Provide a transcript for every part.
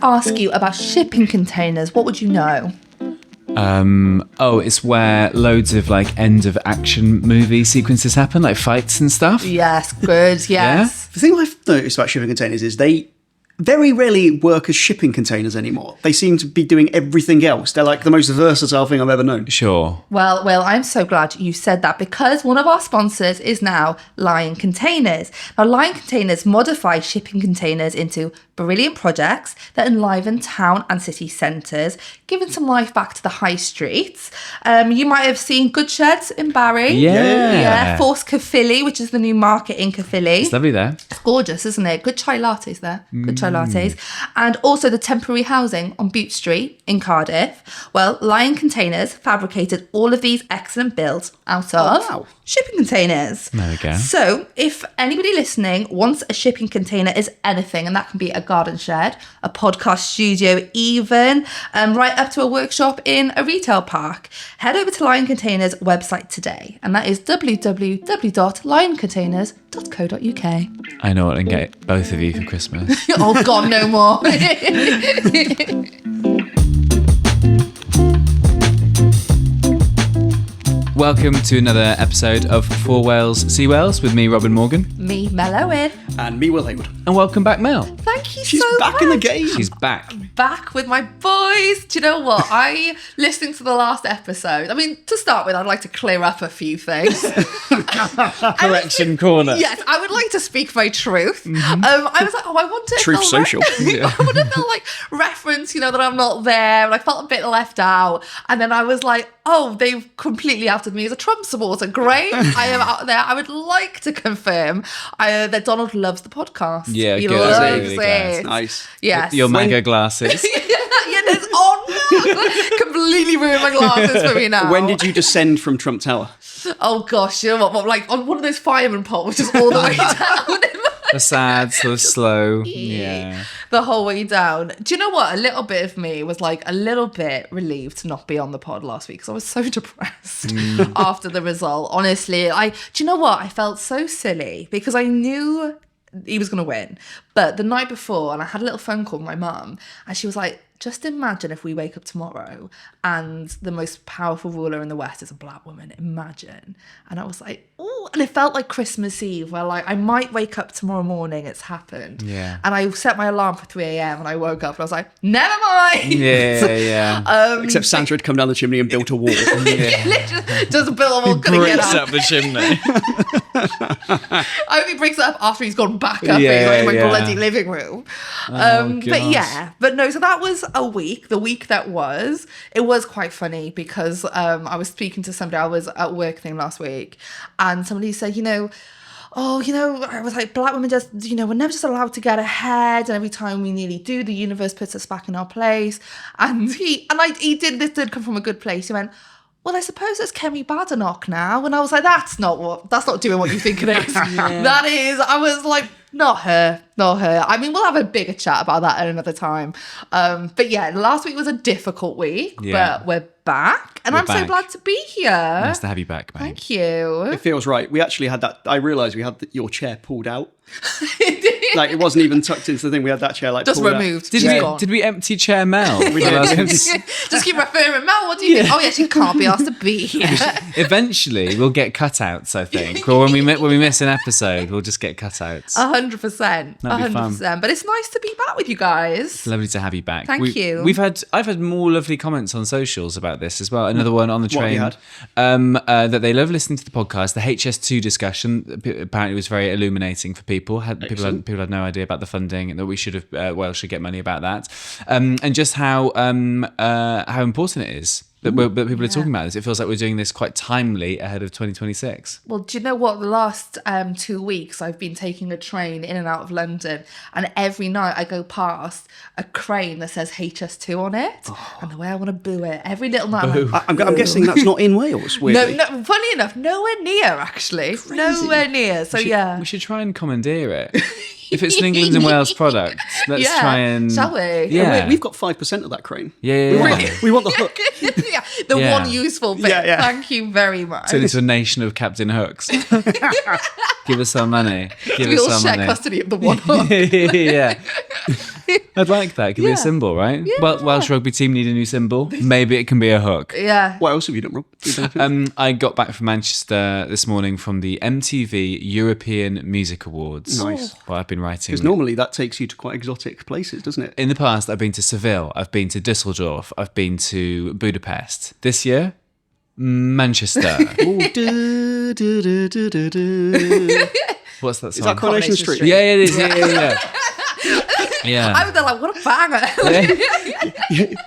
ask you about shipping containers, what would you know? It's where loads of like end of action movie sequences happen, like fights and stuff. Yes, good, yes. The thing I've noticed about shipping containers is they very rarely work as shipping containers anymore. They seem to be doing everything else. They're like the most versatile thing I've ever known. Sure. Well, I'm so glad you said that because one of our sponsors is now Lion Containers. Now, Lion Containers modify shipping containers into brilliant projects that enliven town and city centres, giving some life back to the high streets. You might have seen Good Sheds in Barry. Yeah. Force Caerphilly, which is the new market in Caerphilly. It's lovely there. It's gorgeous, isn't it? Good chai lattes there. Good chai lattes. And also the temporary housing on Bute Street in Cardiff. Well, Lion Containers fabricated all of these excellent builds out of shipping containers. There we go. So if anybody listening wants a shipping container is anything, and that can be a garden shed, a podcast studio even, right up to a workshop in a retail park, head over to Lion Containers website today, and that is www.lioncontainers.co.uk. I know what I can get both of you for Christmas. Oh God, no more. Welcome to another episode of Four Whales, Sea Whales with me, Robin Morgan. Me, Mel Owen. And me, Will Haywood. And welcome back, Mel. Thank you She's so much. back in the game. She's back. Back with my boys. Do you know what? I listened to the last episode. I mean, to start with, I'd like to clear up a few things. Correction corner. Yes, I would like to speak my truth. I was like, I want to Truth feel social. I want to feel like reference, that I'm not there. And I felt a bit left out. And then I was like, oh, they've completely outed me as a Trump supporter. Great. I am out there. I would like to confirm that Donald loves the podcast. Yeah, he good. loves Really glad. it. Nice. Yes. Your mega glasses. Yeah, there's completely ruined my glasses for me now. When did you descend from Trump Tower? Oh gosh, you know what? Like on one of those fireman poles, just all the way down. A sad, sort of slow. Yeah. The whole way down. Do you know what? A little bit of me was like a little bit relieved to not be on the pod last week because I was so depressed after the result. Honestly, do you know what? I felt so silly because I knew he was going to win. But the night before, and I had a little phone call with my mum, and she was like, just imagine if we wake up tomorrow and the most powerful ruler in the West is a black woman. Imagine. And I was like, oh, and it felt like Christmas Eve where like I might wake up tomorrow morning. It's happened. Yeah. And I set my alarm for 3 a.m. and I woke up and I was like, never mind. Yeah. Except Santa had come down the chimney and built a wall. Just build a wall, couldn't get Breaks up. up the chimney. I hope he breaks it up after he's gone back up in my bloody living room. But no, so that was a week, the week that was. It was quite funny because I was speaking to somebody, I was at work thing last week, and somebody said, I was like, black women just, we're never just allowed to get ahead, and every time we nearly do, the universe puts us back in our place. And this did come from a good place. He went, well, I suppose it's Kemi Badenoch now. And I was like, that's not doing what you think it is. That is, I was like, not her. I mean, we'll have a bigger chat about that at another time. But yeah, last week was a difficult week, but we're back. And I'm so glad to be here. Nice to have you back, mate. Thank you. It feels right. We actually had that. I realised we had your chair pulled out. Like it wasn't even tucked into the thing. We had that chair like just pulled removed. Did we empty chair Mel? We did. Just keep referring, Mel, what do you think? Oh yeah, she can't be asked to be here. Eventually, we'll get cutouts, I think. Or when we miss an episode, we'll just get cutouts. 100%. That'd be fun. But it's nice to be back with you guys. It's lovely to have you back. Thank you. I've had more lovely comments on socials about this as well. Another one on the train. What have you had? That they love listening to the podcast. The HS2 discussion apparently was very illuminating for people. People had no idea about the funding and that we should have should get money about that. And just how important it is that people are talking about this. It feels like we're doing this quite timely ahead of 2026. Well, do you know what? The last 2 weeks, I've been taking a train in and out of London, and every night I go past a crane that says HS2 on it, and the way I want to boo it every little night. I'm guessing that's not in Wales. Weirdly. No. Funny enough, nowhere near actually. Crazy. Nowhere near. So we should try and commandeer it. If it's an England and Wales product, let's try and... Shall we? Yeah. We've got 5% of that crane. Yeah. We want the hook. The one useful bit. Yeah. Thank you very much. Turn into a nation of Captain Hooks. Give us some money. We all share custody of the one hook. Yeah. I'd like that. It could be a symbol, right? Yeah. Well, Welsh rugby team need a new symbol. Maybe it can be a hook. Yeah. What else have you done, Rob? I got back from Manchester this morning from the MTV European Music Awards. Nice. Well, I've been writing. Because normally that takes you to quite exotic places, doesn't it? In the past, I've been to Seville, I've been to Düsseldorf, I've been to Budapest. This year, Manchester. What's that song? Is that Coronation Street? Yeah, it is. Yeah. Yeah. I was there like, what a banger.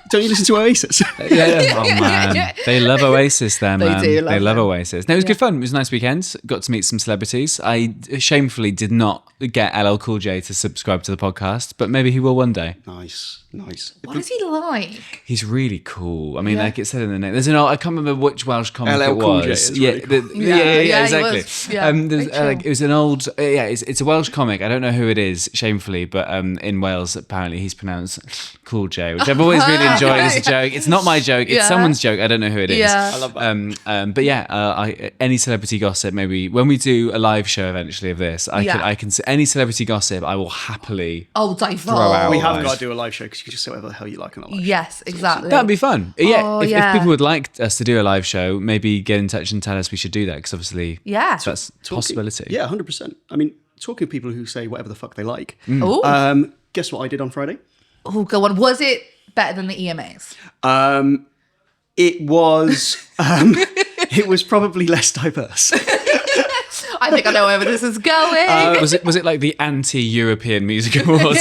Don't you listen to Oasis? Yeah. Oh, man. They love Oasis there, man. They do love They love them. Oasis. No, it was good fun. It was a nice weekend. Got to meet some celebrities. I shamefully did not get LL Cool J to subscribe to the podcast, but maybe he will one day. Nice. What is he like? He's really cool. I mean, like it said in the name. There's I can't remember which Welsh comic LL it Cool J was. is really cool. Yeah, he exactly. was. Yeah, It was an old. It's a Welsh comic. I don't know who it is, shamefully, but in Wales, apparently he's pronounced Cool J, which I've always really enjoyed as a joke. It's not my joke. It's someone's joke. I don't know who it is. Yeah. I love that. But yeah, any celebrity gossip. Maybe when we do a live show eventually of this, I can any celebrity gossip. I will happily. Oh, divulge. Throw out. We have Nice. got to do a live show because you can just say whatever the hell you like on a live show. Yes, exactly. That'd be fun. Yeah, if yeah. people would like us to do a live show, maybe get in touch and tell us we should do that because obviously, that's a possibility. Yeah, 100%. I mean, talking to people who say whatever the fuck they like. Oh, Guess what I did on Friday? go on. Was it better than the EMAs? It was. It was probably less diverse. I think I know where this is going. Was it like the anti-European Music Awards?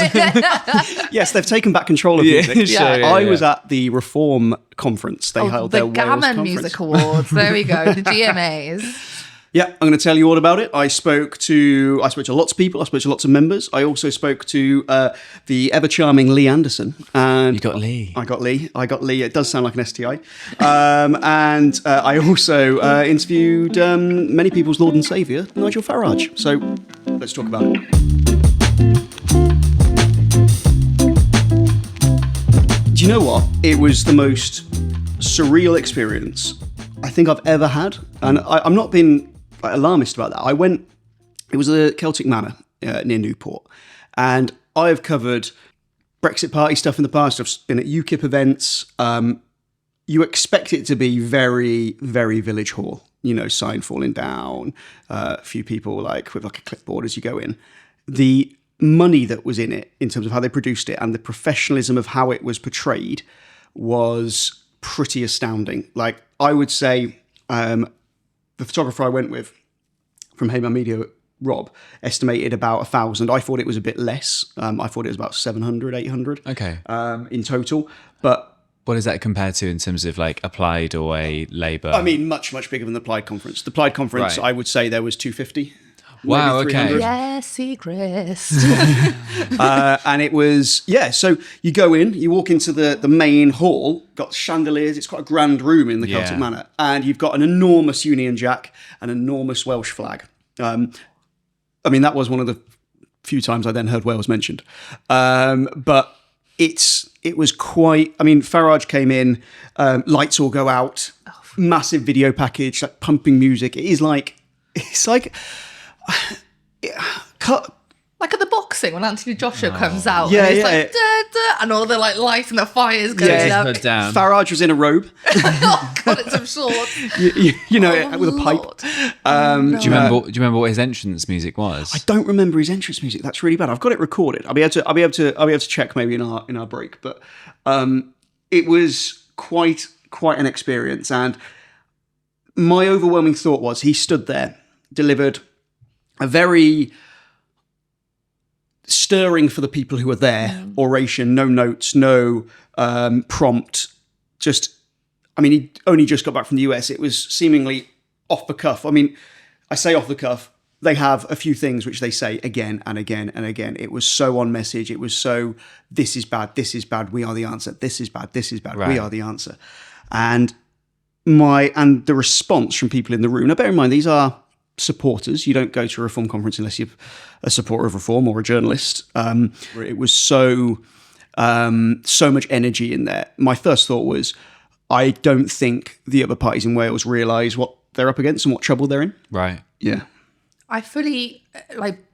Yes, they've taken back control of music. Sure, I was at the Reform conference. They held the their Wales Gammon conference. Music Awards. There we go. The GMAs. Yeah, I'm going to tell you all about it. I spoke to lots of people. I spoke to lots of members. I also spoke to the ever charming Lee Anderson. And You got Lee. I got Lee. It does sound like an STI. And I also interviewed many people's Lord and Saviour, Nigel Farage. So let's talk about it. Do you know what? It was the most surreal experience I think I've ever had. And I'm not being alarmist about that. It was a Celtic Manor near Newport. And I've covered Brexit Party stuff in the past. I've been at UKIP events. You expect it to be very, very village hall. You know, sign falling down, a few people with a clipboard as you go in. The money that was in it, in terms of how they produced it and the professionalism of how it was portrayed, was pretty astounding. Like, I would say the photographer I went with from Hayman Media, Rob, estimated about 1,000. I thought it was a bit less. I thought it was about 700, 800 in total. But what does that compare to in terms of like Applied or a Labour? I mean, much, much bigger than the Applied conference. The Applied conference, I would say there was 250. Wow, maybe 300. okay. Yes, Secret. And it was, so you go in, you walk into the main hall, got chandeliers, it's quite a grand room in the Celtic Manor, and you've got an enormous Union Jack, an enormous Welsh flag. I mean, that was one of the few times I then heard Wales mentioned. But it was quite, I mean, Farage came in, lights all go out, massive video package, like pumping music. It's like Like at the boxing when Anthony Joshua comes out, Yeah, and it's yeah. like da, da, and all the like lights and the fires going up. Put down. Farage was in a robe, Oh God, it's some shorts. you know, Oh, with a pipe. Lord. Do you remember what his entrance music was? I don't remember his entrance music. That's really bad. I've got it recorded. I'll be able to check maybe in our break. But it was quite an experience. And my overwhelming thought was he stood there, delivered a very stirring for the people who were there oration, no notes, no prompt. Just, I mean, he only just got back from the US. It was seemingly off the cuff. I mean, I say off the cuff. They have a few things which they say again and again and again. It was so on message. It was so, this is bad, we are the answer. This is bad, Right. we are the answer. And the response from people in the room. Now, bear in mind, these are supporters. You don't go to a Reform conference unless you're a supporter of Reform or a journalist. It was so much energy in there. My first thought was, I don't think the other parties in Wales realise what they're up against and what trouble they're in. Right. Yeah. I fully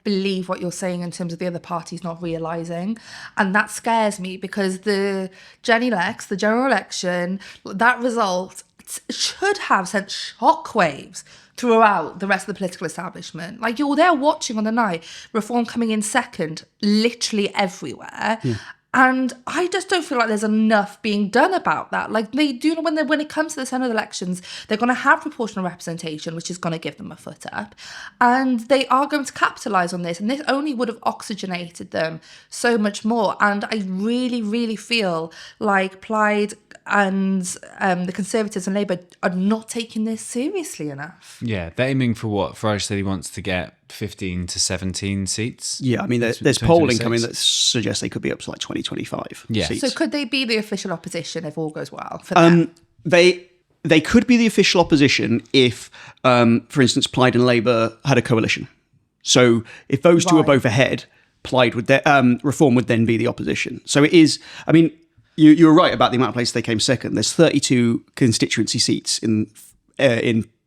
believe what you're saying in terms of the other parties not realising, and that scares me because the the general election, that result should have sent shockwaves throughout the rest of the political establishment. Like, you're there watching on the night, Reform coming in second, literally everywhere. Yeah. And I just don't feel like there's enough being done about that. Like, they do, when it comes to the Senedd elections, they're going to have proportional representation, which is going to give them a foot up. And they are going to capitalise on this. And this only would have oxygenated them so much more. And I really, really feel like Plaid and the Conservatives and Labour are not taking this seriously enough. Yeah, they're aiming for what? Farage said he wants to get 15 to 17 seats. Yeah, I mean, there's polling coming that suggests they could be up to like 20, 25 seats. So could they be the official opposition if all goes well for them? They could be the official opposition if, for instance, Plaid and Labour had a coalition. So if those two are both ahead, Plaid would Reform would then be the opposition. So it is, I mean, you were right about the amount of places they came second. There's 32 constituency seats in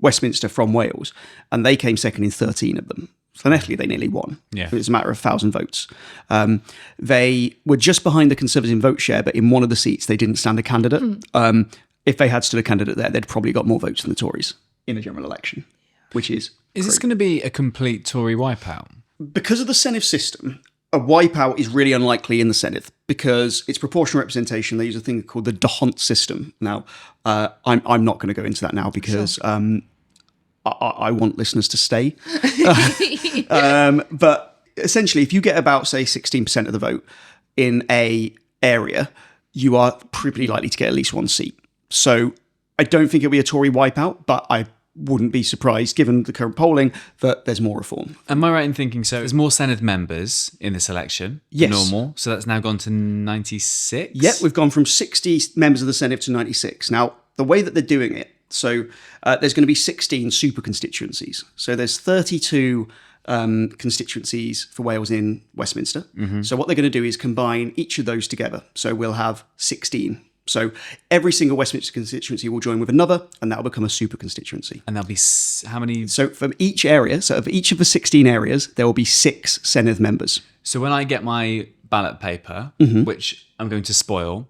Westminster from Wales, and they came second in 13 of them. So definitely they nearly won. Yeah. It was a matter of 1,000 votes. They were just behind the Conservative vote share, but in one of the seats they didn't stand a candidate. If they had stood a candidate there, they'd probably got more votes than the Tories in the general election, which is Is this going to be a complete Tory wipeout? Because of the Senedd system, a wipeout is really unlikely in the Senedd because it's proportional representation. They use a thing called the D'Hondt system. Now, I'm not going to go into that now because I want listeners to stay. But essentially, if you get about, say, 16% of the vote in a area, you are pretty likely to get at least one seat. So I don't think it'll be a Tory wipeout, but I wouldn't be surprised, given the current polling, that there's more reform. Am I right in thinking so? There's more Senedd members in this election than normal, so that's now gone to 96? Yeah, we've gone from 60 members of the Senedd to 96. Now, the way that they're doing it, so there's going to be 16 super constituencies. So there's 32 constituencies for Wales in Westminster. Mm-hmm. So what they're going to do is combine each of those together. So we'll have 16. So every single Westminster constituency will join with another, and that will become a super constituency. And there'll be how many? So from each area, so of each of the 16 areas, there will be 6 Senedd members. So when I get my ballot paper, which I'm going to spoil,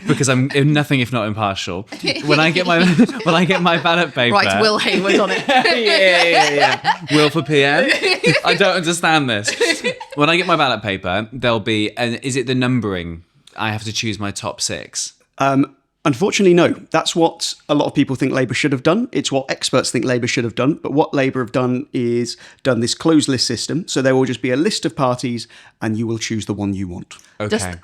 because I'm nothing if not impartial. When I get my ballot paper, right, Will Hayman on it. yeah. Will for PM. I don't understand this. When I get my ballot paper, there'll be, and is it the numbering? I have to choose my top 6. Unfortunately, no. That's what a lot of people think Labour should have done. It's what experts think Labour should have done. But what Labour have done is done this closed list system. So there will just be a list of parties and you will choose the one you want. Okay.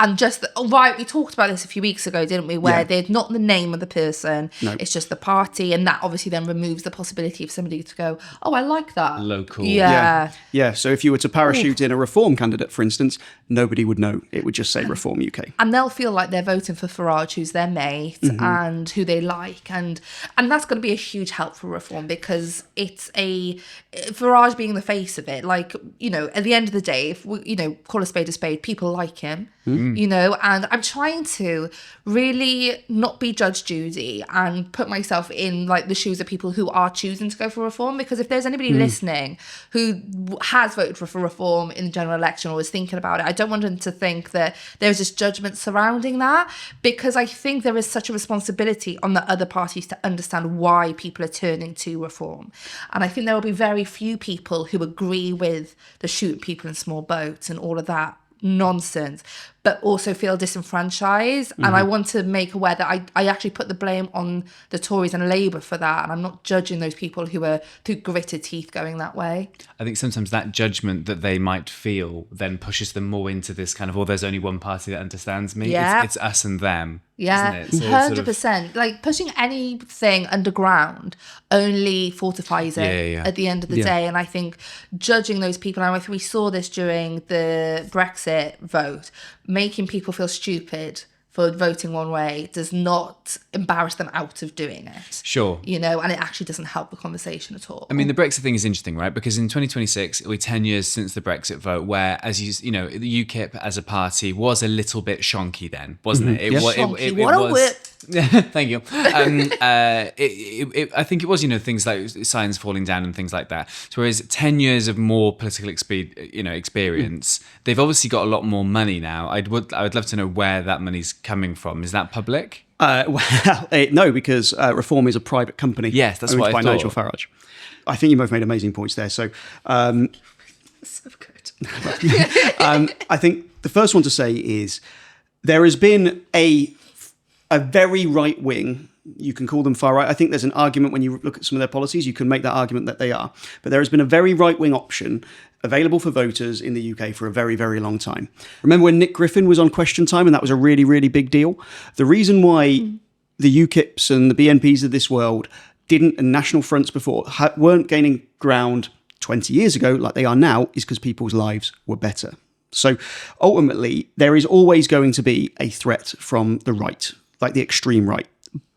We talked about this a few weeks ago, didn't we? Where they're not the name of the person. No. It's just the party. And that obviously then removes the possibility of somebody to go, oh, I like that. Local. Yeah. So if you were to parachute in a Reform candidate, for instance, nobody would know. It would just say Reform UK. And they'll feel like they're voting for Farage, who's their mate, and who they like. And that's going to be a huge help for Reform because it's Farage being the face of it. Like, you know, at the end of the day, if we, call a spade, people like him, and I'm trying to really not be Judge Judy and put myself in like the shoes of people who are choosing to go for Reform, because if there's anybody listening who has voted for Reform in the general election or is thinking about it, I don't want them to think that there's this judgment surrounding that, because I think there is such a responsibility on the other parties to understand why people are turning to Reform. And I think there will be very few people who agree with the shoot people in small boats and all of that nonsense, but also feel disenfranchised. And I want to make aware that I actually put the blame on the Tories and Labour for that, and I'm not judging those people who are through gritted teeth going that way. I think sometimes that judgment that they might feel then pushes them more into this kind of, there's only one party that understands me. It's us and them. Yeah, isn't it? 100%. Like pushing anything underground only fortifies it at the end of the day. And I think judging those people, and I think we saw this during the Brexit vote, making people feel stupid for voting one way does not embarrass them out of doing it. Sure. And it actually doesn't help the conversation at all. I mean, the Brexit thing is interesting, right? Because in 2026, it'll be 10 years since the Brexit vote, where, as the UKIP as a party was a little bit shonky then, wasn't it? Shonky. What a word. Thank you. I think it was, things like signs falling down and things like that. So whereas 10 years of more political experience, they've obviously got a lot more money now. I would love to know where that money's coming from. Is that public? No, because Reform is a private company. Yes, that's owned what I by thought. Nigel Farage. I think you both made amazing points there. So, So good. I think the first one to say is there has been a very right wing. You can call them far right. I think there's an argument when you look at some of their policies, you can make that argument that they are. But there has been a very right wing option available for voters in the UK for a very, very long time. Remember when Nick Griffin was on Question Time and that was a really, really big deal? The reason why the UKIPs and the BNPs of this world didn't, and National Fronts before, weren't gaining ground 20 years ago like they are now is because people's lives were better. So ultimately, there is always going to be a threat from the right, like the extreme right.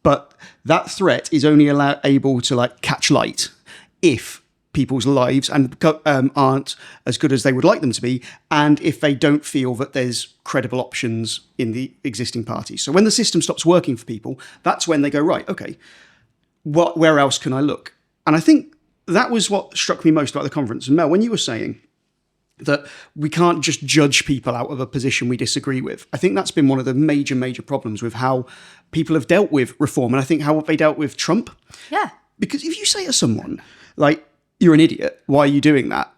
But that threat is only able to catch light if people's lives aren't as good as they would like them to be, and if they don't feel that there's credible options in the existing parties. So when the system stops working for people, that's when they go, right, okay, where else can I look? And I think that was what struck me most about the conference. And Mel, when you were saying that we can't just judge people out of a position we disagree with, I think that's been one of the major, major problems with how people have dealt with Reform. And I think how they dealt with Trump. Yeah. Because if you say to someone, you're an idiot, why are you doing that?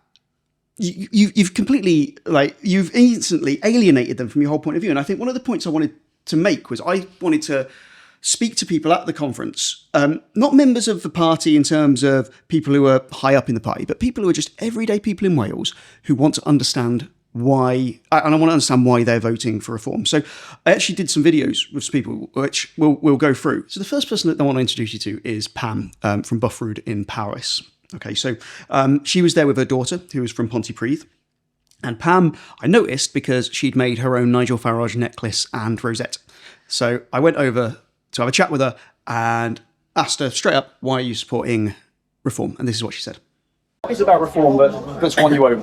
You've completely, you've instantly alienated them from your whole point of view. And I think one of the points I wanted to make was I wanted to speak to people at the conference, not members of the party in terms of people who are high up in the party, but people who are just everyday people in Wales who want to understand why, and I want to understand why they're voting for Reform. So I actually did some videos with some people, which we'll go through. So the first person that I want to introduce you to is Pam from Buffrood in Paris. Okay, so she was there with her daughter, who was from Pontypridd. And Pam, I noticed because she'd made her own Nigel Farage necklace and rosette. So I went over to have a chat with her and asked her straight up, why are you supporting Reform? And this is what she said. What is it about Reform that's won you over?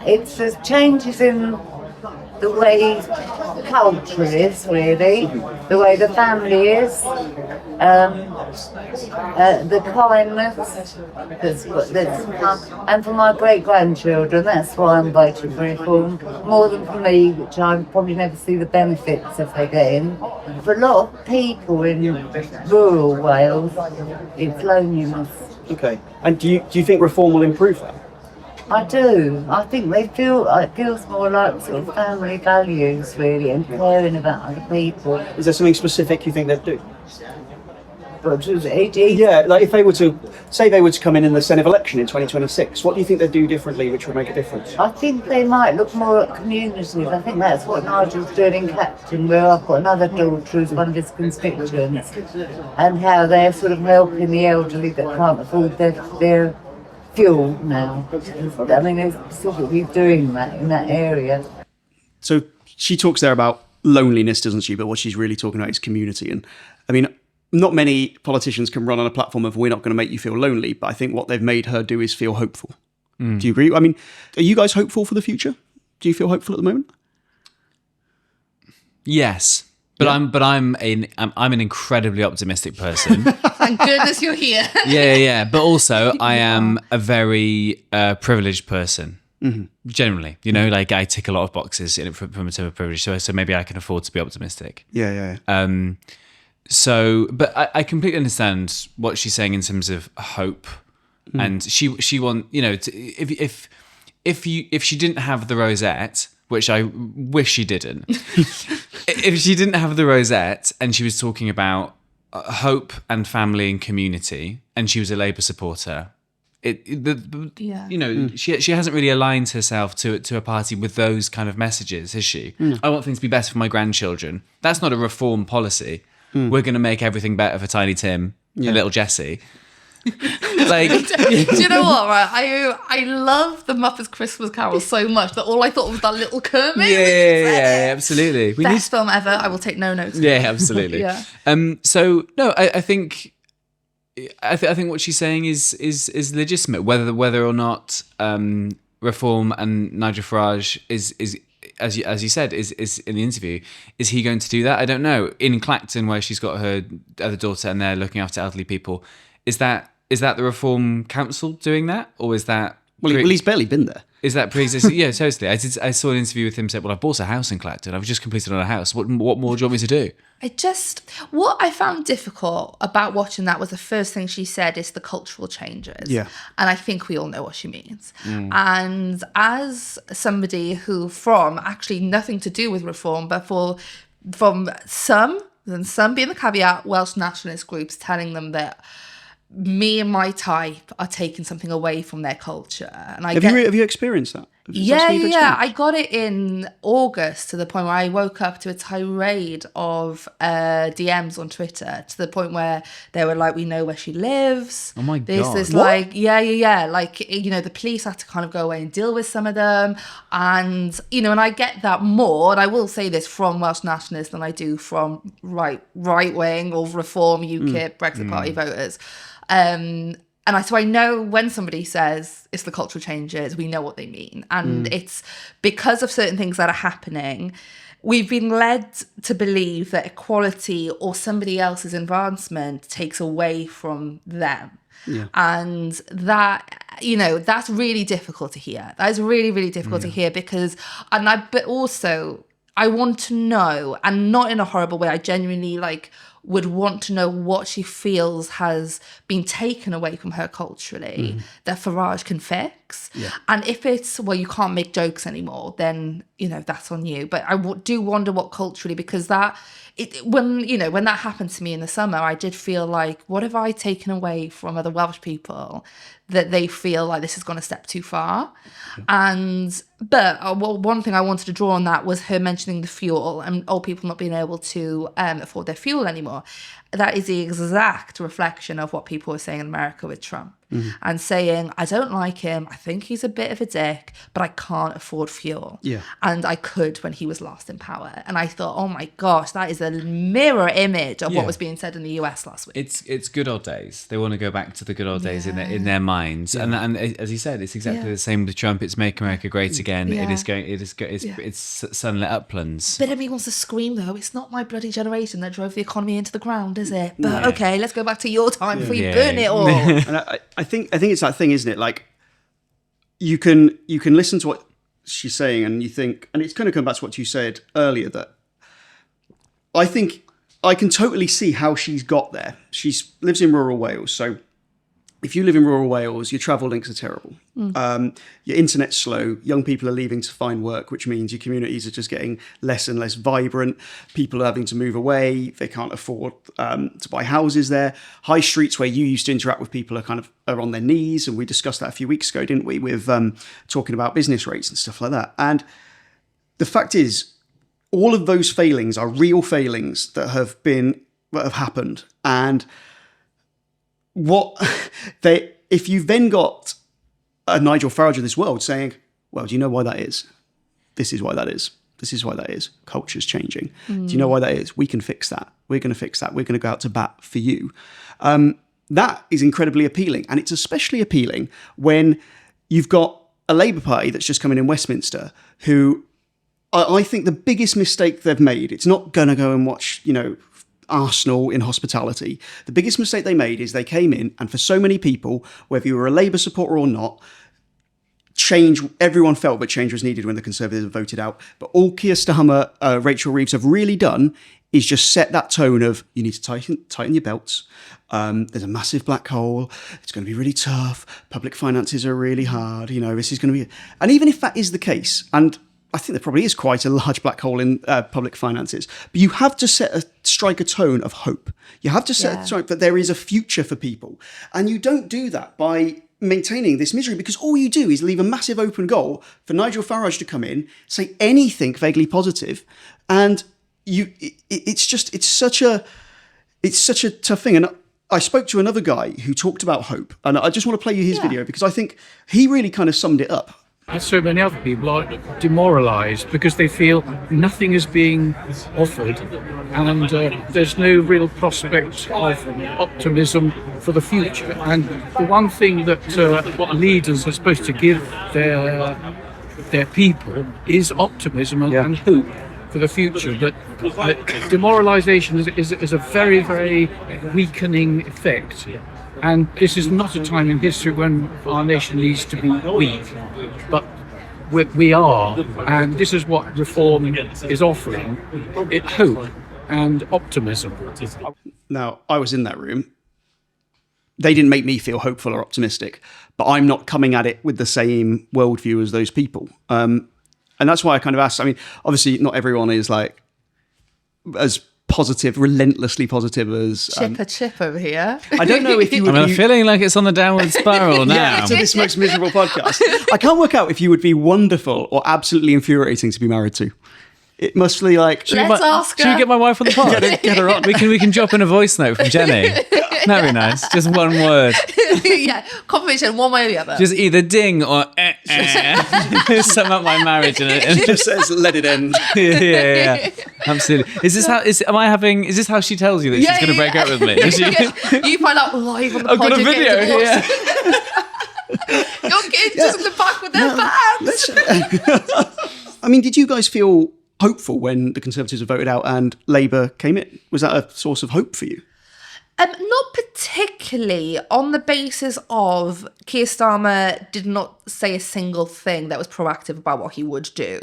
It's the changes in the way the culture is, really, the way the family is, the kindness and for my great-grandchildren, that's why I'm voting for Reform, more than for me, which I probably never see the benefits if they get in. For a lot of people in rural Wales, it's loneliness. Okay, and do you think Reform will improve that? I do. I think it feels more like sort of family values, really, and caring about other people. Is there something specific you think they'd do? But yeah, if they were to come in the Senedd election in 2026, what do you think they'd do differently which would make a difference? I think they might look more at communities. I think that's what Nigel's doing in Captain, where I've got another daughter who's one of his constituents, and how they're sort of helping the elderly that can't afford their fuel now. I mean, they're specifically doing that in that area. So she talks there about loneliness, doesn't she? But what she's really talking about is community. And I mean, not many politicians can run on a platform of we're not going to make you feel lonely, but I think what they've made her do is feel hopeful. Do you agree? I mean, are you guys hopeful for the future? Do you feel hopeful at the moment? Yes. But yeah. I'm an incredibly optimistic person. Thank goodness you're here. Yeah. But also, I am a very privileged person. Mm-hmm. Generally, I tick a lot of boxes from a term of privilege. So maybe I can afford to be optimistic. Yeah. So, but I completely understand what she's saying in terms of hope, and she want if she didn't have the rosette, which I wish she didn't. If she didn't have the rosette and she was talking about hope and family and community, and she was a Labour supporter, she hasn't really aligned herself to a party with those kind of messages, is she? I want things to be better for my grandchildren. That's not a Reform policy. We're going to make everything better for Tiny Tim and little Jessie. Do you know what, right? I love the Muppets Christmas Carol so much that all I thought was that little Kermit. Yeah, absolutely. Best film ever. I will take no notes. Yeah, absolutely. Yeah. So no, I think what she's saying is legitimate. Whether or not Reform and Nigel Farage is as you said, is in the interview, is he going to do that? I don't know. In Clacton, where she's got her other daughter and they're looking after elderly people, is that the Reform Council doing that, or is that? Well, he's barely been there. Is that pre-existing? Yeah, totally. I saw an interview with him said, "Well, I bought a house in Clacton. I've just completed on a house. What more do you want me to do?" What I found difficult about watching that was the first thing she said is the cultural changes. Yeah. And I think we all know what she means. And as somebody who from actually nothing to do with reform, but from some being the caveat, Welsh nationalist groups telling them that me and my type are taking something away from their culture. And have you experienced that? Yeah. I got it in August to the point where I woke up to a tirade of DMs on Twitter to the point where they were like, "We know where she lives." Oh my God. This like, yeah. Like, the police had to kind of go away and deal with some of them. And, and I get that more. And I will say this from Welsh nationalists than I do from right wing or Reform, UKIP, Brexit Party voters. So I know when somebody says it's the cultural changes, we know what they mean. And it's because of certain things that are happening, we've been led to believe that equality or somebody else's advancement takes away from them. Yeah. And that, that's really difficult to hear. That is really, really difficult to hear but also I want to know, and not in a horrible way, I genuinely would want to know what she feels has been taken away from her culturally that Farage can fix. Yeah. And if it's, well, you can't make jokes anymore, then, that's on you. But I do wonder what culturally, because when that happened to me in the summer, I did feel like, what have I taken away from other Welsh people that they feel like this has gone a step too far? But one thing I wanted to draw on that was her mentioning the fuel and old people not being able to afford their fuel anymore. That is the exact reflection of what people were saying in America with Trump. And saying, I don't like him, I think he's a bit of a dick, but I can't afford fuel. Yeah. And I could when he was last in power. And I thought, oh my gosh, that is a mirror image of what was being said in the US last week. It's good old days. They want to go back to the good old days in their minds. Yeah. And as you said, it's exactly the same with Trump. It's Make America Great Again. Yeah. It's sunlit uplands. But everybody wants to scream though, it's not my bloody generation that drove the economy into the ground, is it? But okay, let's go back to your time before you burn it all. And I think it's that thing, isn't it? Like you can listen to what she's saying and you think, and it's kind of come back to what you said earlier, that I think I can totally see how she's got there. She lives in rural Wales, so if you live in rural Wales, your travel links are terrible. Your internet's slow. Young people are leaving to find work, which means your communities are just getting less and less vibrant. People are having to move away. They can't afford to buy houses there. High streets where you used to interact with people are on their knees. And we discussed that a few weeks ago, didn't we? With talking about business rates and stuff like that. And the fact is, all of those failings are real failings that have happened. And if you've then got a Nigel Farage of this world saying, well, do you know why that is? This is why that is. This is why that is. Culture's changing. Do you know why that is? We can fix that. We're going to fix that. We're going to go out to bat for you. That is incredibly appealing. And it's especially appealing when you've got a Labour Party that's just come in Westminster who I think the biggest mistake they've made, it's not going to go and watch, Arsenal in hospitality. The biggest mistake they made is they came in, and for so many people, whether you were a Labour supporter or not, everyone felt that change was needed when the Conservatives were voted out. But all Keir Starmer, Rachel Reeves have really done is just set that tone of, you need to tighten your belts. There's a massive black hole. It's going to be really tough. Public finances are really hard. This is going to be... And even if that is the case, and I think there probably is quite a large black hole in public finances, but you have to strike a tone of hope. You have to set a tone that there is a future for people. And you don't do that by maintaining this misery, because all you do is leave a massive open goal for Nigel Farage to come in, say anything vaguely positive, and it's such a tough thing. And I spoke to another guy who talked about hope, and I just want to play you his video because I think he really kind of summed it up. And so many other people are demoralised because they feel nothing is being offered, and there's no real prospect of optimism for the future. And the one thing that what leaders are supposed to give their their people is optimism and hope for the future. But demoralisation is a very, very weakening effect. And this is not a time in history when our nation needs to be weak, but we are. And this is what reform is offering, hope and optimism. Now, I was in that room. They didn't make me feel hopeful or optimistic, but I'm not coming at it with the same worldview as those people. And that's why I kind of asked, I mean, obviously not everyone is like as positive, relentlessly positive as... Chip over here. I don't know if you would I'm feeling like it's on the downward spiral now. Yeah, to this most miserable podcast. I can't work out if you would be wonderful or absolutely infuriating to be married to. It must be like... Let's ask her. Should we get my wife on the pod? Get her on. We can drop in a voice note from Jenny. That'd be nice. Just one word. Yeah, confirmation, one way or the other. Just either ding or sum up my marriage. It just says, let it end. Yeah. Absolutely. Is this how she tells you that she's going to break up with me? You find out live on the I've pod. got a video here. Your kids just in the back with their bags. I mean, did you guys feel hopeful when the Conservatives were voted out and Labour came in? Was that a source of hope for you? Not particularly, on the basis of Keir Starmer did not say a single thing that was proactive about what he would do.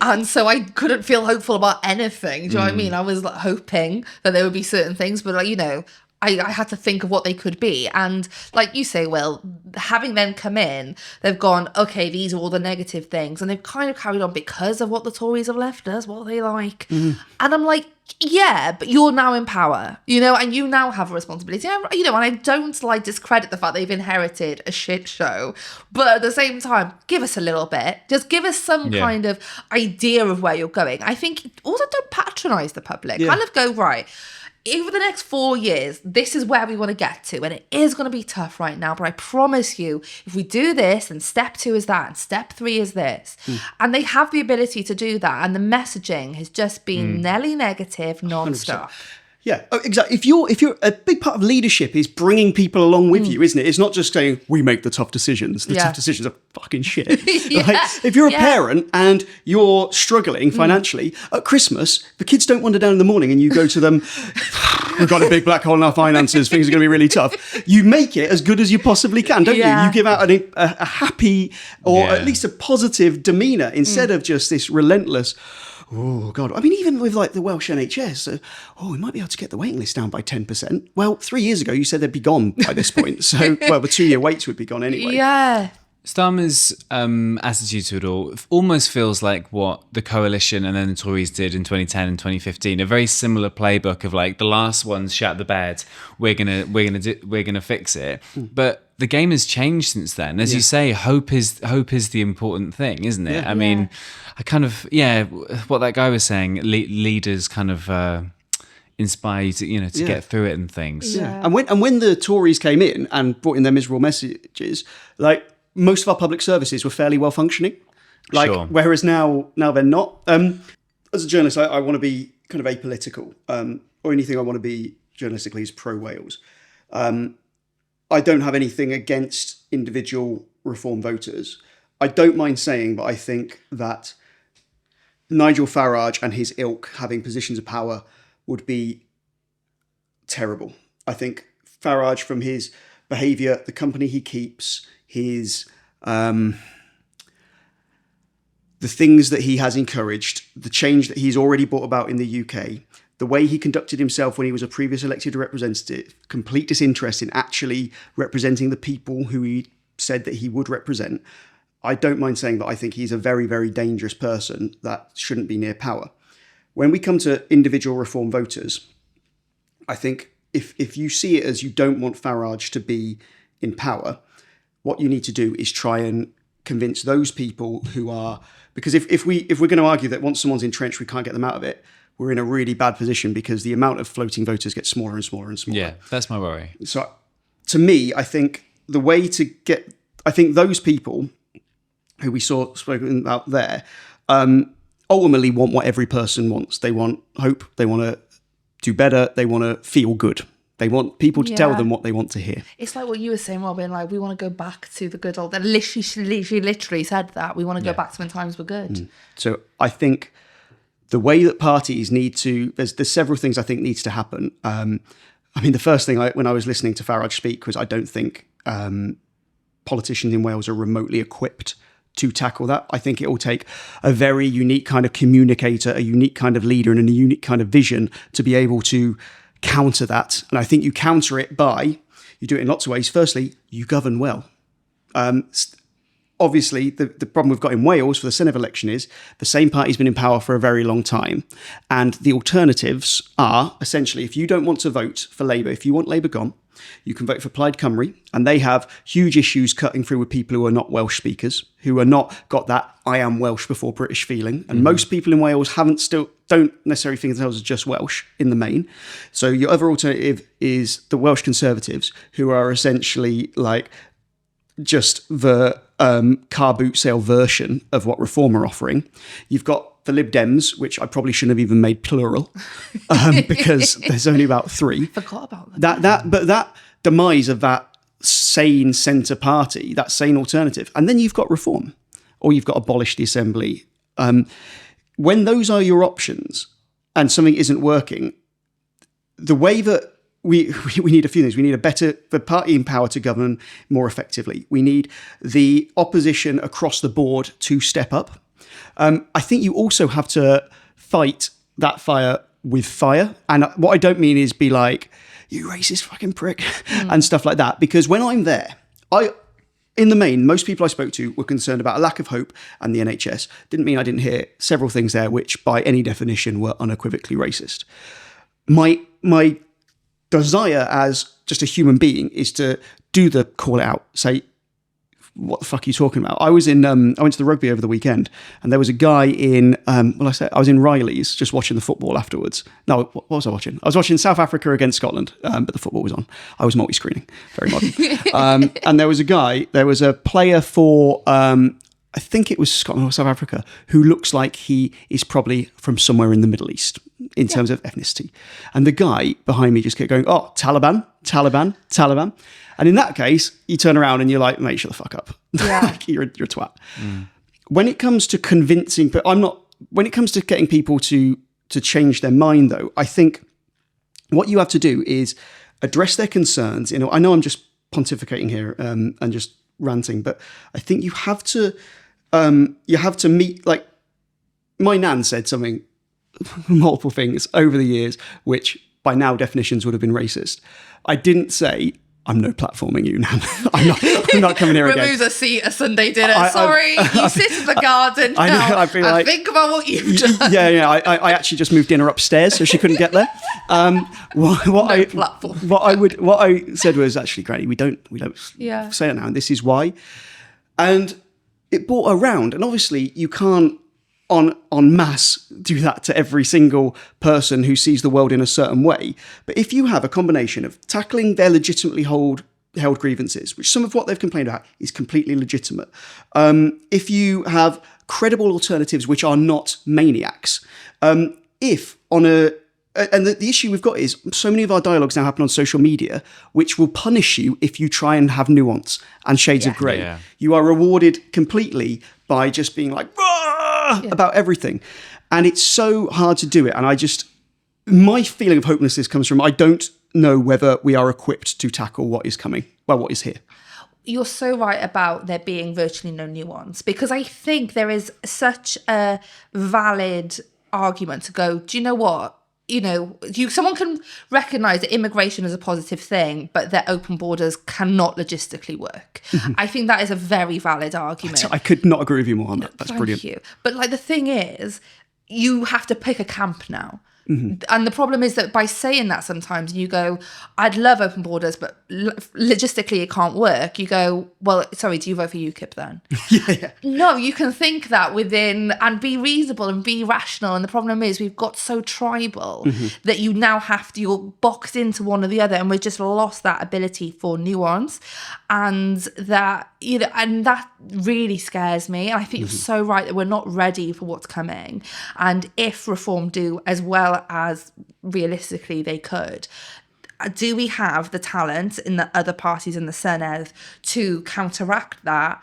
And so I couldn't feel hopeful about anything. Do you know what I mean? I was like, hoping that there would be certain things, but I had to think of what they could be. And like you say, Will, having them come in, they've gone, okay, these are all the negative things. And they've kind of carried on because of what the Tories have left us, what they like. And I'm like, yeah, but you're now in power, and you now have a responsibility. And I don't discredit the fact they've inherited a shit show. But at the same time, give us a little bit. Just give us some kind of idea of where you're going. I think also don't patronise the public. Kind of go, right, over the next 4 years, this is where we want to get to. And it is going to be tough right now. But I promise you, if we do this, then step 2 is that. And step 3 is this. And they have the ability to do that. And the messaging has just been nearly negative non-stop. 100%. Yeah, exactly. If you're a big part of leadership is bringing people along with you, isn't it? It's not just saying we make the tough decisions. The tough decisions are fucking shit. If you're a parent and you're struggling financially at Christmas, the kids don't wander down in the morning and you go to them, we've got a big black hole in our finances, things are going to be really tough. You make it as good as you possibly can, don't you? You give out a happy or at least a positive demeanour instead of just this relentless... Oh, God. I mean, even with the Welsh NHS, we might be able to get the waiting list down by 10%. Well, 3 years ago, you said they'd be gone by this point. So, the 2-year waits would be gone anyway. Yeah. Starmer's attitude to it all almost feels like what the coalition and then the Tories did in 2010 and 2015. A very similar playbook of the last ones shat the bed. We're gonna fix it. But the game has changed since then. As you say, hope is the important thing, isn't it? I mean, I kind of what that guy was saying. Leaders kind of inspire you to get through it and things. Yeah. And when the Tories came in and brought in their miserable messages, most of our public services were fairly well functioning. Whereas now they're not. As a journalist, I want to be kind of apolitical, or anything I want to be journalistically is pro Wales. I don't have anything against individual Reform voters. I don't mind saying, but I think that Nigel Farage and his ilk having positions of power would be terrible. I think Farage, from his behaviour, the company he keeps, his the things that he has encouraged, the change that he's already brought about in the UK, the way he conducted himself when he was a previous elected representative, complete disinterest in actually representing the people who he said that he would represent. I don't mind saying that I think he's a very, very dangerous person that shouldn't be near power. When we come to individual Reform voters, I think if you see it as you don't want Farage to be in power, what you need to do is try and convince those people who are... Because if we're going to argue that once someone's entrenched, we can't get them out of it, we're in a really bad position because the amount of floating voters gets smaller and smaller and smaller. Yeah, that's my worry. So to me, I think the way to get... I think those people who we saw spoken about there ultimately want what every person wants. They want hope. They want to do better. They want to feel good. They want people to tell them what they want to hear. It's like what you were saying, Robin, like we want to go back to the good old, and literally said that. We want to go back to when times were good. So I think the way that parties need to, there's several things I think needs to happen. I mean, the first thing when I was listening to Farage speak was I don't think politicians in Wales are remotely equipped to tackle that. I think it will take a very unique kind of communicator, a unique kind of leader, and a unique kind of vision to be able to counter that. And I think you counter it by, you do it in lots of ways. Firstly, you govern well. Obviously, the problem we've got in Wales for the Senedd election is the same party's been in power for a very long time. And the alternatives are, essentially, if you don't want to vote for Labour, if you want Labour gone, you can vote for Plaid Cymru. And they have huge issues cutting through with people who are not Welsh speakers, who are not got that I am Welsh before British feeling. And most people in Wales don't necessarily think themselves as just Welsh in the main. So your other alternative is the Welsh Conservatives, who are essentially like just the car boot sale version of what Reform are offering. You've got the Lib Dems, which I probably shouldn't have even made plural, because there's only about 3. Forgot about them. But that demise of that sane centre party, that sane alternative, and then you've got Reform, or you've got abolish the Assembly. When those are your options, and something isn't working, the way that we need a few things. We need the party in power to govern more effectively. We need the opposition across the board to step up. I think you also have to fight that fire with fire. And what I don't mean is be like, you racist fucking prick, and stuff like that. Because when I'm there, in the main, most people I spoke to were concerned about a lack of hope and the NHS. Didn't mean I didn't hear several things there which, by any definition, were unequivocally racist. My desire as just a human being is to do the call out, say, what the fuck are you talking about? I went to the rugby over the weekend, and there was a guy in, I was in Riley's just watching the football afterwards. No, what was I watching? I was watching South Africa against Scotland, but the football was on. I was multi-screening, very modern. And there was a player for, I think it was Scotland or South Africa, who looks like he is probably from somewhere in the Middle East in terms of ethnicity. And the guy behind me just kept going, oh, Taliban, Taliban, Taliban. And in that case, you turn around and you're like, mate, shut the fuck up. Yeah. you're a twat. When it comes to convincing, but when it comes to getting people to change their mind, though, I think what you have to do is address their concerns. I know I'm just pontificating here and just ranting, but I think you have to meet, like, my nan said something, multiple things over the years, which by now definitions would have been racist. I didn't say, I'm no platforming you, nan. I'm not coming here again. Removes a seat at Sunday dinner. You sit in the garden now. I feel like, think about what you've done. Yeah. I actually just moved dinner upstairs so she couldn't get there. What I said was, actually, Granny, we don't say it now, and this is why. And it brought around, and obviously you can't en masse do that to every single person who sees the world in a certain way. But if you have a combination of tackling their legitimately held grievances, which some of what they've complained about is completely legitimate, if you have credible alternatives which are not maniacs, and the issue we've got is so many of our dialogues now happen on social media, which will punish you if you try and have nuance and shades of grey. Yeah. You are rewarded completely by just being like, about everything. And it's so hard to do it. And my feeling of hopelessness comes from, I don't know whether we are equipped to tackle what is coming, what is here. You're so right about there being virtually no nuance, because I think there is such a valid argument to go, do you know what? Someone can recognise that immigration is a positive thing, but that open borders cannot logistically work. I think that is a very valid argument. I could not agree with you more on that. That's brilliant. Thank you. But the thing is, you have to pick a camp now. And the problem is that by saying that sometimes you go, I'd love open borders, but logistically it can't work. You go, well, sorry, do you vote for UKIP then? Yeah. No, you can think that within and be reasonable and be rational. And the problem is we've got so tribal that you now you're boxed into one or the other, and we've just lost that ability for nuance. And that really scares me. And I think you're so right that we're not ready for what's coming. And if Reform do as well as realistically they could, do we have the talent in the other parties in the Senedd to counteract that?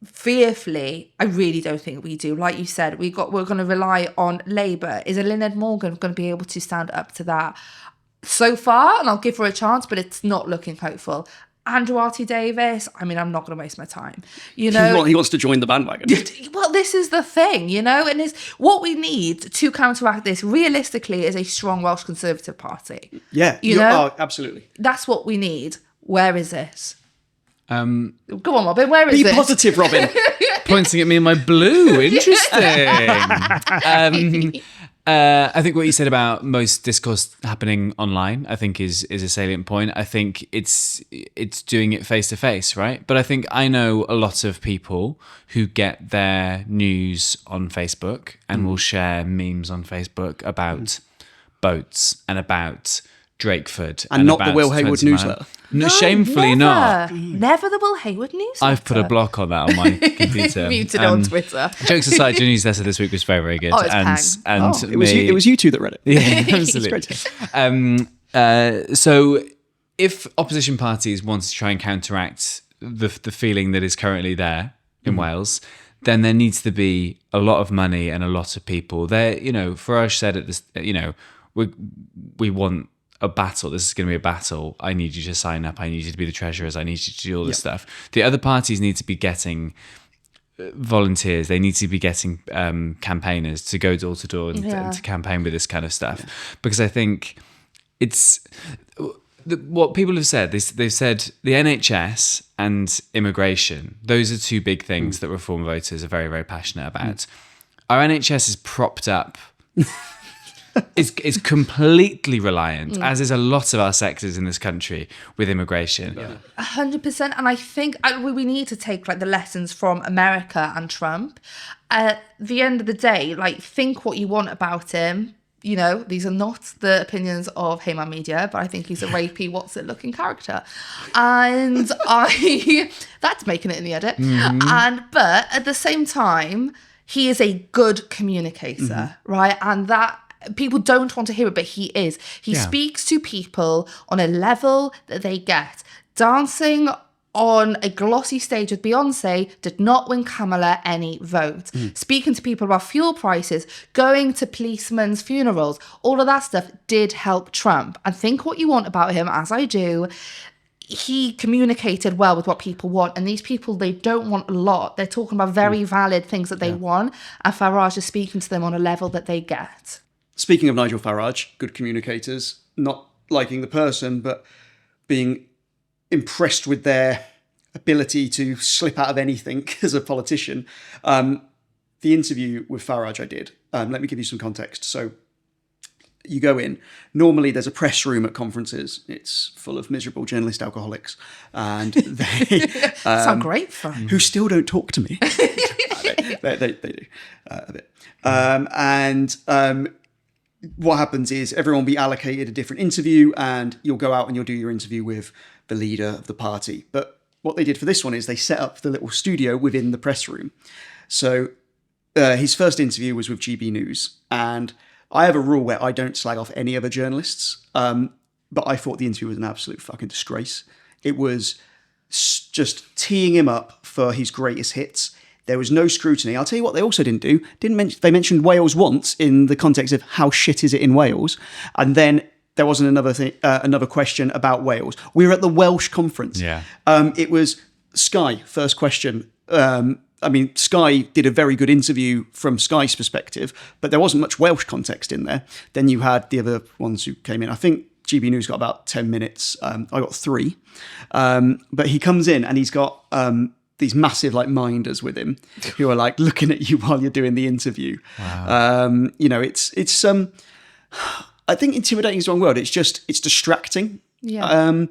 Fearfully, I really don't think we do. Like you said, we're going to rely on Labour. Is a Lynette Morgan going to be able to stand up to that? So far, and I'll give her a chance, but it's not looking hopeful. Andrew R.T. Davis, I mean, I'm not going to waste my time. You know, he wants to join the bandwagon. Well, this is the thing, you know, and what we need to counteract this realistically is a strong Welsh Conservative Party. Yeah, you know, absolutely. That's what we need. Where is it? Go on, Robin. Where is it? Be positive, Robin. Pointing at me in my blue. Interesting. I think what you said about most discourse happening online, I think is a salient point. I think it's doing it face to face, right? But I think I know a lot of people who get their news on Facebook and will share memes on Facebook about boats and about Drakeford. And not the Will Hayward newsletter. No, shamefully not. Never the Will Hayward newsletter. I've put a block on that on my computer. Muted on Twitter. Jokes aside, your newsletter this week was very, very good. Oh, it's and it was you two that read it. Yeah, absolutely. So if opposition parties want to try and counteract the feeling that is currently there in Wales, then there needs to be a lot of money and a lot of people. There, you know, Farage said at this, you know, we want a battle. This is going to be a battle. I need you to sign up. I need you to be the treasurers. I need you to do all this stuff. The other parties need to be getting volunteers. They need to be getting campaigners to go door to door and to campaign with this kind of stuff. Because I think it's what people have said. They've said the NHS and immigration. Those are two big things that Reform voters are very, very passionate about. Our NHS is propped up. is completely reliant, as is a lot of our sectors in this country, with immigration. 100%. And I think we need to take like the lessons from America and Trump. At the end of the day, like, think what you want about him. You know, these are not the opinions of Hayman Media, but I think he's a rapey, what's it looking character. And that's making it in the edit. But at the same time, he is a good communicator, right? And that people don't want to hear it, but he is. He speaks to people on a level that they get. Dancing on a glossy stage with Beyonce did not win Kamala any votes. Speaking to people about fuel prices, going to policemen's funerals, all of that stuff did help Trump. And think what you want about him, as I do. He communicated well with what people want, and these people, they don't want a lot. They're talking about very valid things that they want, and Farage is speaking to them on a level that they get. Speaking of Nigel Farage, good communicators, not liking the person, but being impressed with their ability to slip out of anything as a politician. The interview with Farage I did, let me give you some context. So you go in, normally there's a press room at conferences. It's full of miserable journalist alcoholics. And they... sound great fun. Who still don't talk to me. they do, a bit. What happens is everyone will be allocated a different interview, and you'll go out and you'll do your interview with the leader of the party. But what they did for this one is they set up the little studio within the press room. So his first interview was with GB News, and I have a rule where I don't slag off any other journalists, but I thought the interview was an absolute fucking disgrace. It was just teeing him up for his greatest hits. There was no scrutiny. I'll tell you what they also didn't do. They mentioned Wales once in the context of how shit is it in Wales. And then there wasn't another question about Wales. We were at the Welsh conference. Yeah. It was Sky, first question. Sky did a very good interview from Sky's perspective, but there wasn't much Welsh context in there. Then you had the other ones who came in. I think GB News got about 10 minutes. I got 3. But he comes in and he's got... these massive like minders with him who are like looking at you while you're doing the interview. Wow. It's I think intimidating is the wrong word. It's distracting. Yeah. I'll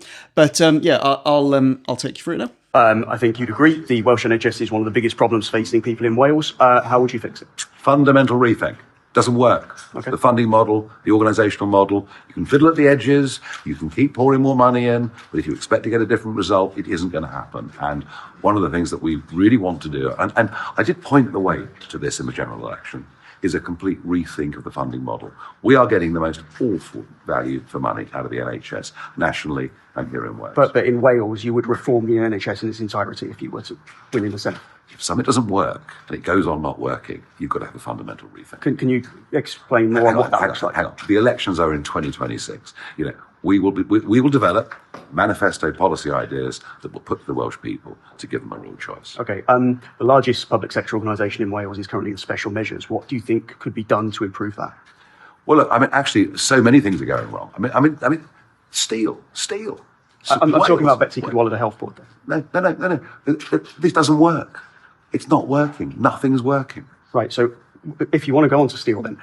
take you through it now. I think you'd agree the Welsh NHS is one of the biggest problems facing people in Wales. How would you fix it? Fundamental rethink. Doesn't work. Okay. The funding model, the organisational model, you can fiddle at the edges, you can keep pouring more money in, but if you expect to get a different result, it isn't going to happen. And one of the things that we really want to do, and I did point the way to this in the general election, is a complete rethink of the funding model. We are getting the most awful value for money out of the NHS nationally and here in Wales. But in Wales, you would reform the NHS in its entirety if you were to win in the Senedd. If something doesn't work and it goes on not working, you've got to have a fundamental rethink. Can you explain more on what that looks like? Hang on. The elections are in 2026. We will develop manifesto policy ideas that will put the Welsh people to give them a real choice. Okay. The largest public sector organisation in Wales is currently in special measures. What do you think could be done to improve that? Well, look, actually, so many things are going wrong. Steel. I'm talking about Betsy Cadwallader Health Board. No. This doesn't work. It's not working. Nothing's working. Right. So if you want to go on to steel then,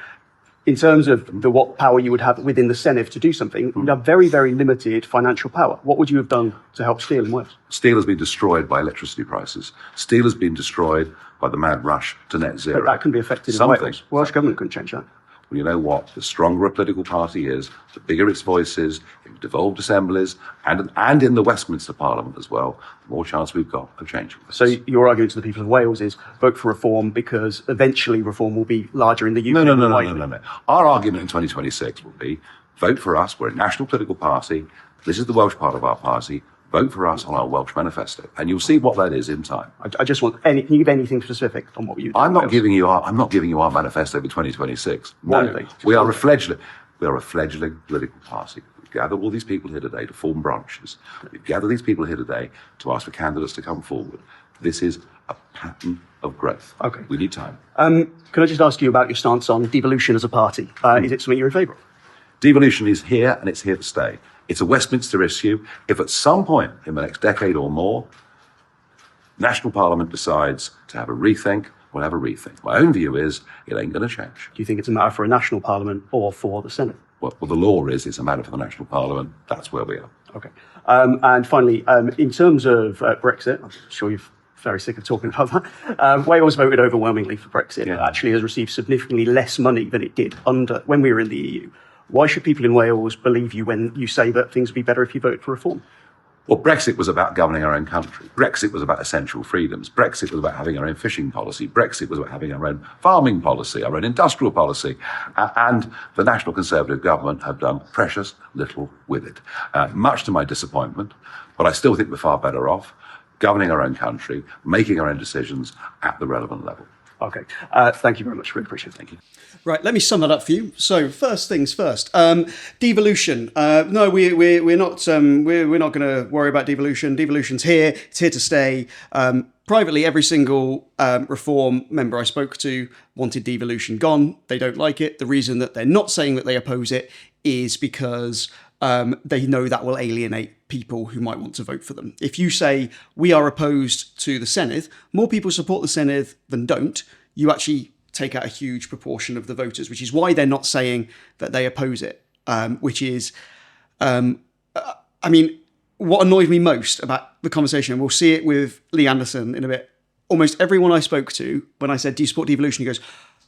in terms of what power you would have within the Senedd to do something, you have very, very limited financial power. What would you have done to help steel in Wales? Steel has been destroyed by electricity prices. Steel has been destroyed by the mad rush to net zero. But that can be affected in Wales. Welsh government couldn't change that. Well, you know what? The stronger a political party is, the bigger its voice is in devolved assemblies and in the Westminster Parliament as well, the more chance we've got of changing this. So your argument to the people of Wales is vote for reform because eventually reform will be larger in the UK. No. Our argument in 2026 will be vote for us. We're a national political party. This is the Welsh part of our party. Vote for us on our Welsh manifesto, and you'll see what that is in time. I just want can you give anything specific on what you do? I'm not giving you our manifesto for 2026 No, we are a fledgling political party. We've gathered all these people here today to form branches. We've gathered these people here today to ask for candidates to come forward. This is a pattern of growth. Okay. We need time. Can I just ask you about your stance on devolution as a party? Is it something you're in favour of? Devolution is here and it's here to stay. It's a Westminster issue. If at some point in the next decade or more, National Parliament decides to have a rethink, we'll have a rethink. My own view is it ain't going to change. Do you think it's a matter for a National Parliament or for the Senedd? Well, the law is it's a matter for the National Parliament. That's where we are. Okay. And finally, in terms of Brexit, I'm sure you're very sick of talking about that. Wales voted overwhelmingly for Brexit. It actually has received significantly less money than it did when we were in the EU. Why should people in Wales believe you when you say that things would be better if you voted for reform? Well, Brexit was about governing our own country. Brexit was about essential freedoms. Brexit was about having our own fishing policy. Brexit was about having our own farming policy, our own industrial policy. And the National Conservative government have done precious little with it, much to my disappointment. But I still think we're far better off governing our own country, making our own decisions at the relevant level. Okay. Thank you very much. Really appreciate it. Thank you. Right, let me sum that up for you. So, first things first. Devolution. No, we're not going to worry about devolution. Devolution's here. It's here to stay. Privately, every single reform member I spoke to wanted devolution gone. They don't like it. The reason that they're not saying that they oppose it is because they know that will alienate people who might want to vote for them. If you say we are opposed to the Senedd, more people support the Senedd than don't. You actually take out a huge proportion of the voters, which is why they're not saying that they oppose it. Which is, what annoyed me most about the conversation, and we'll see it with Lee Anderson in a bit. Almost everyone I spoke to, when I said, do you support devolution? He goes,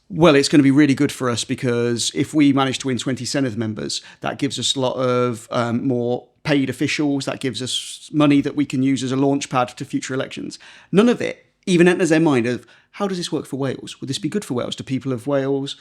well, it's going to be really good for us because if we manage to win 20 Senedd members, that gives us a lot of more paid officials. That gives us money that we can use as a launch pad to future elections. None of it even enters their mind of, how does this work for Wales? Would this be good for Wales? Do people of Wales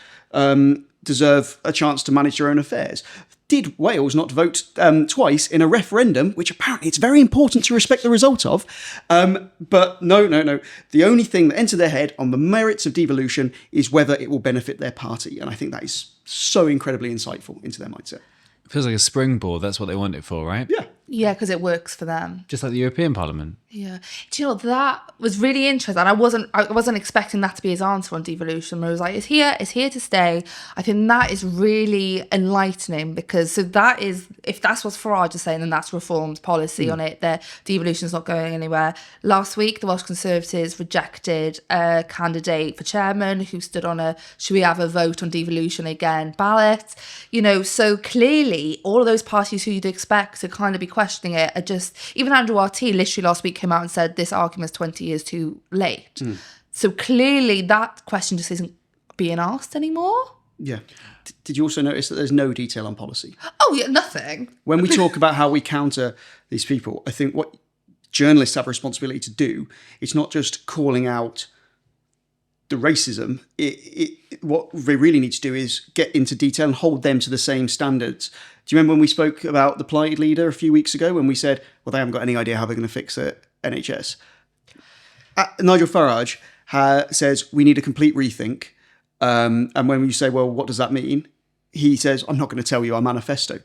deserve a chance to manage their own affairs? Did Wales not vote twice in a referendum, which apparently it's very important to respect the result of? But no. The only thing that entered their head on the merits of devolution is whether it will benefit their party. And I think that is so incredibly insightful into their mindset. It feels like a springboard. That's what they want it for, right? Yeah, because it works for them. Just like the European Parliament. Yeah. Do you know, that was really interesting. And I wasn't expecting that to be his answer on devolution. Where it was like, it's here to stay. I think that is really enlightening because if that's what Farage is saying, then that's Reform's policy on it. Their devolution is not going anywhere. Last week, the Welsh Conservatives rejected a candidate for chairman who stood on a should we have a vote on devolution again ballot. You know, so clearly all of those parties who you'd expect to kind of be questioning it are just, even Andrew RT literally last week came out and said this argument is 20 years too late. So clearly that question just isn't being asked anymore. Yeah. Did you also notice that there's no detail on policy? Oh, yeah, nothing. When we talk about how we counter these people, I think what journalists have a responsibility to do is not just calling out the racism, what they really need to do is get into detail and hold them to the same standards. Do you remember when we spoke about the plighted leader a few weeks ago when we said, well, they haven't got any idea how they're going to fix the NHS? Nigel Farage says we need a complete rethink. And when you say, well, what does that mean? He says, I'm not going to tell you our manifesto.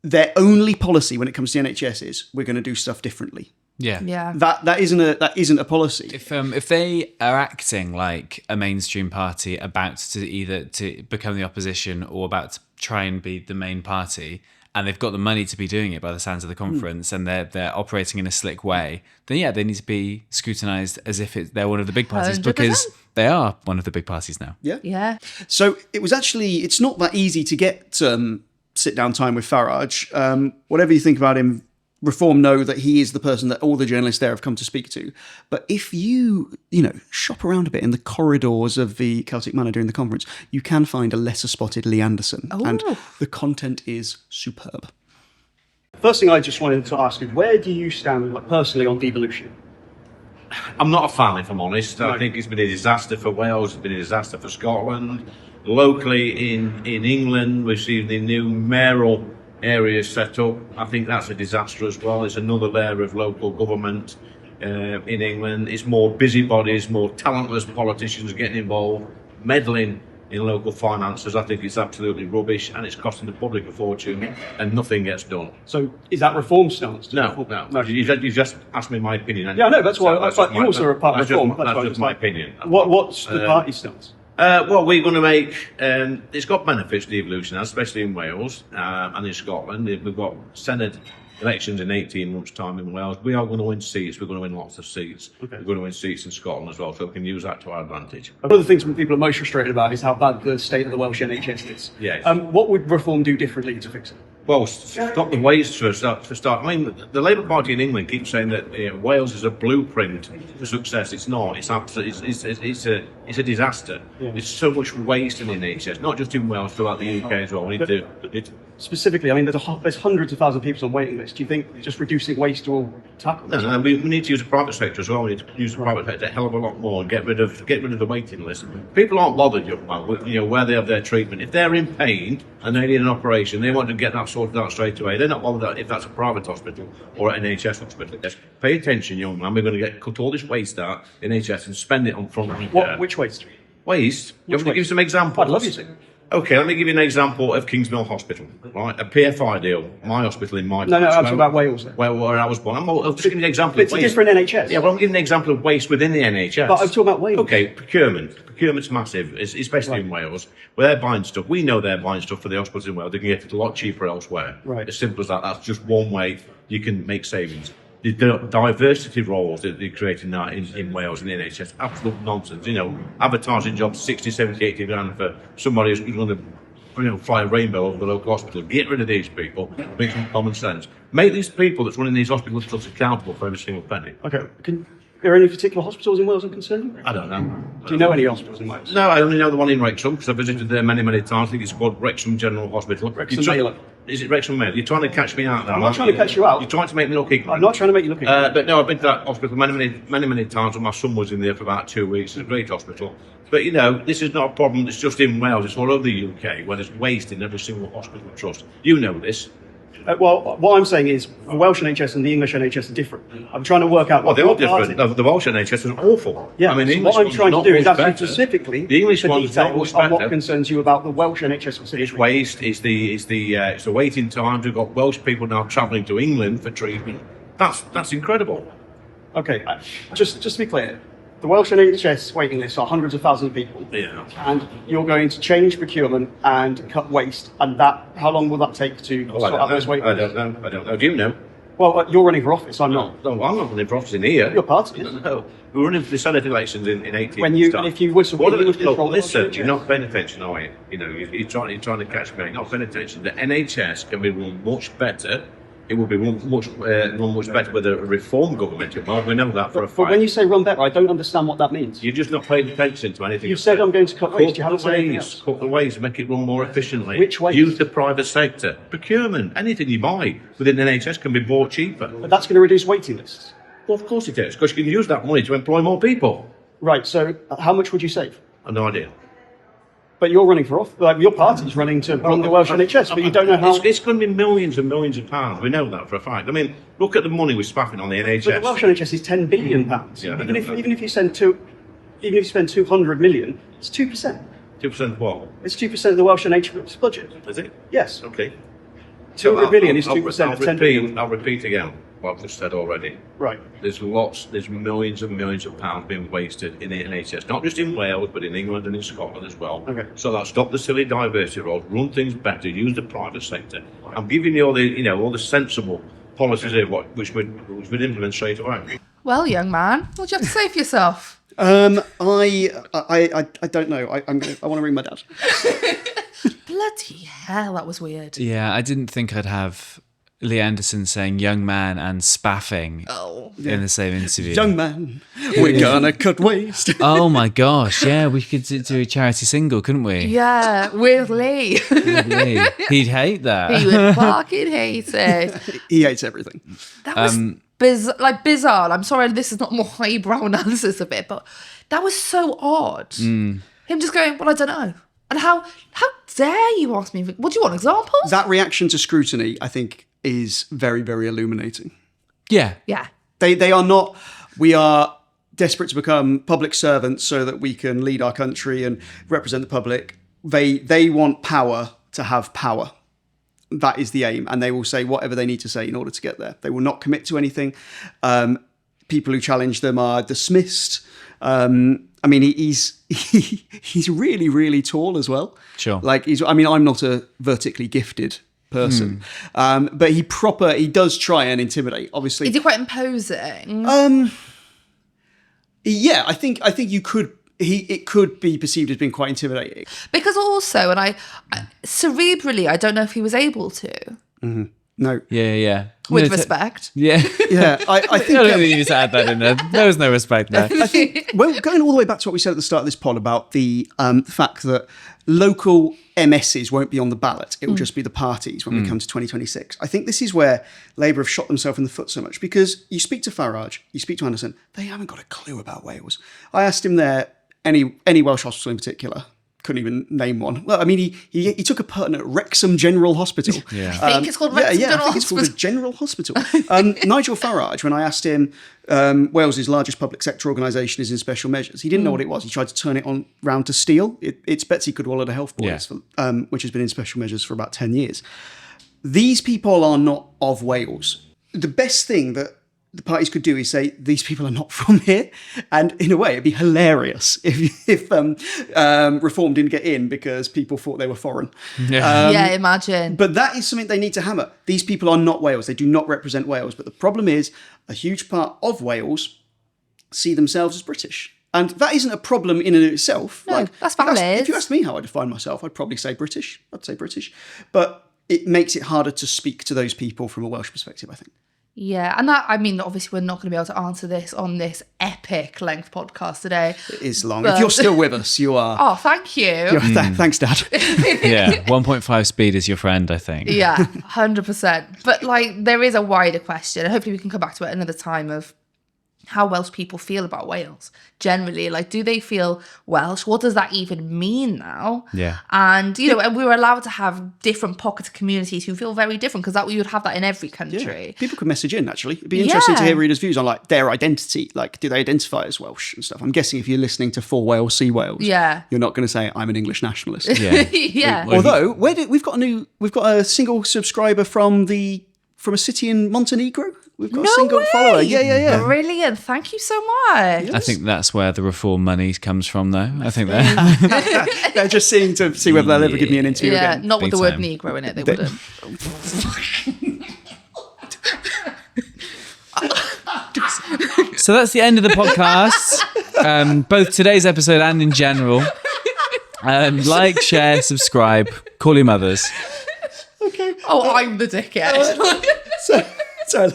Their only policy when it comes to the NHS is we're going to do stuff differently. Yeah. That isn't a policy. If they are acting like a mainstream party about to either to become the opposition or about to try and be the main party, and they've got the money to be doing it by the sounds of the conference, and they're operating in a slick way, then they need to be scrutinised as if they're one of the big parties 100%. because they are one of the big parties now. Yeah. So it's not that easy to get sit down time with Farage. Whatever you think about him, Reform know that he is the person that all the journalists there have come to speak to. But if you shop around a bit in the corridors of the Celtic Manor during the conference, you can find a lesser spotted Lee Anderson. Oh. And the content is superb. First thing I just wanted to ask is, where do you stand personally on devolution? I'm not a fan, if I'm honest. I think it's been a disaster for Wales, it's been a disaster for Scotland. Locally in England, we've seen the new mayoral areas set up. I think that's a disaster as well. It's another layer of local government in England. It's more busybodies, more talentless politicians getting involved, meddling in local finances. I think it's absolutely rubbish, and it's costing the public a fortune, and nothing gets done. So is that Reform stance? No. You just asked me my opinion. Yeah, no, that's why I thought you also are a part of Reform. That's just my opinion. What's the party stance? Well, we're going to make, it's got benefits, the evolution, especially in Wales and in Scotland. We've got Senedd elections in 18 months' time in Wales. We are going to win seats. We're going to win lots of seats. Okay. We're going to win seats in Scotland as well, so we can use that to our advantage. One of the things people are most frustrated about is how bad the state of the Welsh NHS is. Yes. What would Reform do differently to fix it? Well, stop the waste for a start. I mean, the Labour Party in England keeps saying that Wales is a blueprint for success. It's not. It's absolutely. It's a disaster. Yeah. There's so much waste in the NHS, not just in Wales, throughout the UK as well. We need to. Specifically, I mean, there's hundreds of thousands of people on waiting lists. Do you think just reducing waste will tackle this? No, we need to use the private sector as well. We need to use the private sector a hell of a lot more and get rid of the waiting list. People aren't bothered, where they have their treatment. If they're in pain and they need an operation, they want to get that sorted out straight away. They're not bothered if that's a private hospital or an NHS hospital. Yes. Pay attention, young man. We're going to cut all this waste out in NHS and spend it on frontline care. Which waste? Waste? You want me to give you some examples? I'd love you to. Okay, let me give you an example of Kingsmill Hospital, right? A PFI deal. My hospital in my No, I'm talking about Wales. Where I was born. I'm just giving you an example. But it's a different NHS. Yeah, well, I'm giving an example of waste within the NHS. But I'm talking about Wales. Okay, procurement. Procurement's massive, especially in Wales, where they're buying stuff. We know they're buying stuff for the hospitals in Wales. They can get it a lot cheaper elsewhere. Right. As simple as that. That's just one way you can make savings. The diversity roles that they're creating now in Wales and the NHS, absolute nonsense. Advertising jobs, 60, 70, 80 grand for somebody who's going to fly a rainbow over the local hospital. Get rid of these people. Make some common sense. Make these people that's running these hospital trusts accountable for every single penny. Okay. Are there any particular hospitals in Wales I'm concerned? I don't know. Do you know any hospitals in Wales? No, I only know the one in Wrexham because I visited there many, many times. I think it's called Wrexham General Hospital. Is it Wrexham Mail? You're trying to catch me out now. I'm not trying to catch you out. You're trying to make me look ignorant. I'm not trying to make you look ignorant. But no, I've been to that hospital many times when my son was in there for about 2 weeks. It's a great hospital. But, this is not a problem that's just in Wales. It's all over the UK where there's waste in every single hospital trust. You know this. Well, what I'm saying is the Welsh NHS and the English NHS are different. I'm trying to work out what they're all different. The Welsh NHS is awful. Yeah, I mean, so what I'm trying to do is ask you specifically the English one's not much better. What concerns you about the Welsh NHS specifically. It's waste, it's the waiting times. We've got Welsh people now travelling to England for treatment. That's incredible. Okay, just to be clear, the Welsh NHS waiting lists are hundreds of thousands of people. Yeah. And you're going to change procurement and cut waste, and how long will that take to sort out those waiting lists? I don't know. Do you know? Well, you're running for office, I'm not. No, I'm not running for office in here. Your party is. No. We're running for the Senedd elections in 18 if you were to listen, you're not paying attention, are you? You're trying to catch me. You're not paying attention. The NHS can be run much better. It will be run much better with a reform government. We know that for a fact. But when you say run better, I don't understand what that means. You're just not paying attention to anything. You said I'm going to cut waste. You haven't said anything else. Cut the waste, make it run more efficiently. Which waste? Use the private sector. Procurement. Anything you buy within the NHS can be bought cheaper. But that's going to reduce waiting lists. Well, of course it is, because you can use that money to employ more people. Right. So how much would you save? I've no idea. But you're running for office. Like your party's running to run the Welsh NHS, but you don't know how. It's going to be millions and millions of pounds. We know that for a fact. I mean, look at the money we're spaffing on the NHS. But the Welsh NHS is £10 billion. Yeah, even if you spend 200 million, it's 2%. 2% what? It's 2% of the Welsh NHS budget. Is it? Yes. Okay. 200 billion is 2% of 10 billion. I'll repeat again what I've just said already. Right. There's millions and millions of pounds being wasted in the NHS, not just in Wales, but in England and in Scotland as well. Okay. So that stop the silly diversity roles, run things better, use the private sector. I'm giving you all the sensible policies here, which we'd implement straight away. Well, young man, what do you have to say for yourself? I don't know. I want to ring my dad. Bloody hell, that was weird. Yeah, I didn't think I'd have Lee Anderson saying young man and spaffing in the same interview. Young man, we're gonna cut waste. Oh my gosh, yeah, we could do a charity single, couldn't we? Yeah, with Lee. With Lee. He'd hate that. He would fucking hate it. He hates everything. That was bizarre. I'm sorry, this is not more highbrow analysis of it, but that was so odd. Him just going, well, I don't know. And how dare you ask me? What do you want, examples? That reaction to scrutiny, I think, is very, very illuminating. Yeah. Yeah. They are not. We are desperate to become public servants so that we can lead our country and represent the public. They want power to have power. That is the aim, and they will say whatever they need to say in order to get there. They will not commit to anything. People who challenge them are dismissed. I mean, he's really, really tall as well. Sure. Like I'm not a vertically gifted person, but he does try and intimidate. Obviously, Is he quite imposing? Yeah, I think you could. It could be perceived as being quite intimidating. Because also, and I cerebrally, I don't know if he was able to. Mm-hmm. No. Yeah. With respect. Yeah. Yeah, I think. I don't think you need to add that in there. There was no respect there. I think, well, going all the way back to what we said at the start of this pod about the fact that local MSs won't be on the ballot. It will just be the parties when we come to 2026. I think this is where Labour have shot themselves in the foot so much, because you speak to Farage, you speak to Anderson, they haven't got a clue about Wales. I asked him there, any Welsh hospital in particular, couldn't even name one. Well, I mean, he took a part at Wrexham General Hospital. Yeah. I think it's called Wrexham General I think it's called a General Hospital. Nigel Farage, when I asked him, Wales's largest public sector organisation is in special measures. He didn't know what it was. He tried to turn it on round to steel. It's Betsy Cadwallader Health Boys, which has been in special measures for about 10 years. These people are not of Wales. The best thing that the parties could do is say these people are not from here, and in a way it'd be hilarious if Reform didn't get in because people thought they were foreign. Yeah, imagine. But that is something they need to hammer. These people are not Wales. They do not represent Wales. But the problem is a huge part of Wales see themselves as British. And that isn't a problem in and of itself. No, that's valid. If you ask me how I define myself, I'd probably say British. I'd say British. But it makes it harder to speak to those people from a Welsh perspective, I think. Yeah, and that, I mean, obviously we're not going to be able to answer this on this epic length podcast today. It is long. If you're still with us, you are. Oh, thank you. Thanks, Dad. Yeah, 1.5 speed is your friend, I think. Yeah, 100%. But like, there is a wider question, and hopefully we can come back to it another time, of how Welsh people feel about Wales generally. Like, do they feel Welsh? What does that even mean now? Yeah. And, you know, and we were allowed to have different pockets of communities who feel very different, because that we would have that in every country. Yeah. People could message in, actually. It'd be interesting to hear readers' views on, like, their identity. Like, do they identify as Welsh and stuff? I'm guessing if you're listening to For Wales, See Wales, you're not going to say, I'm an English nationalist. Yeah. Yeah. Although, we've got a single subscriber from a city in Montenegro. We've got a single follower. Yeah. Brilliant. Thank you so much. I think that's where the Reform money comes from, though. I think that. They're just seeing to see whether they'll ever give me an interview Yeah, again. not with Big the word time. Negro in it, they wouldn't. So that's the end of the podcast, both today's episode and in general. Like, share, subscribe, call your mothers. Okay. Oh, I'm the dickhead. So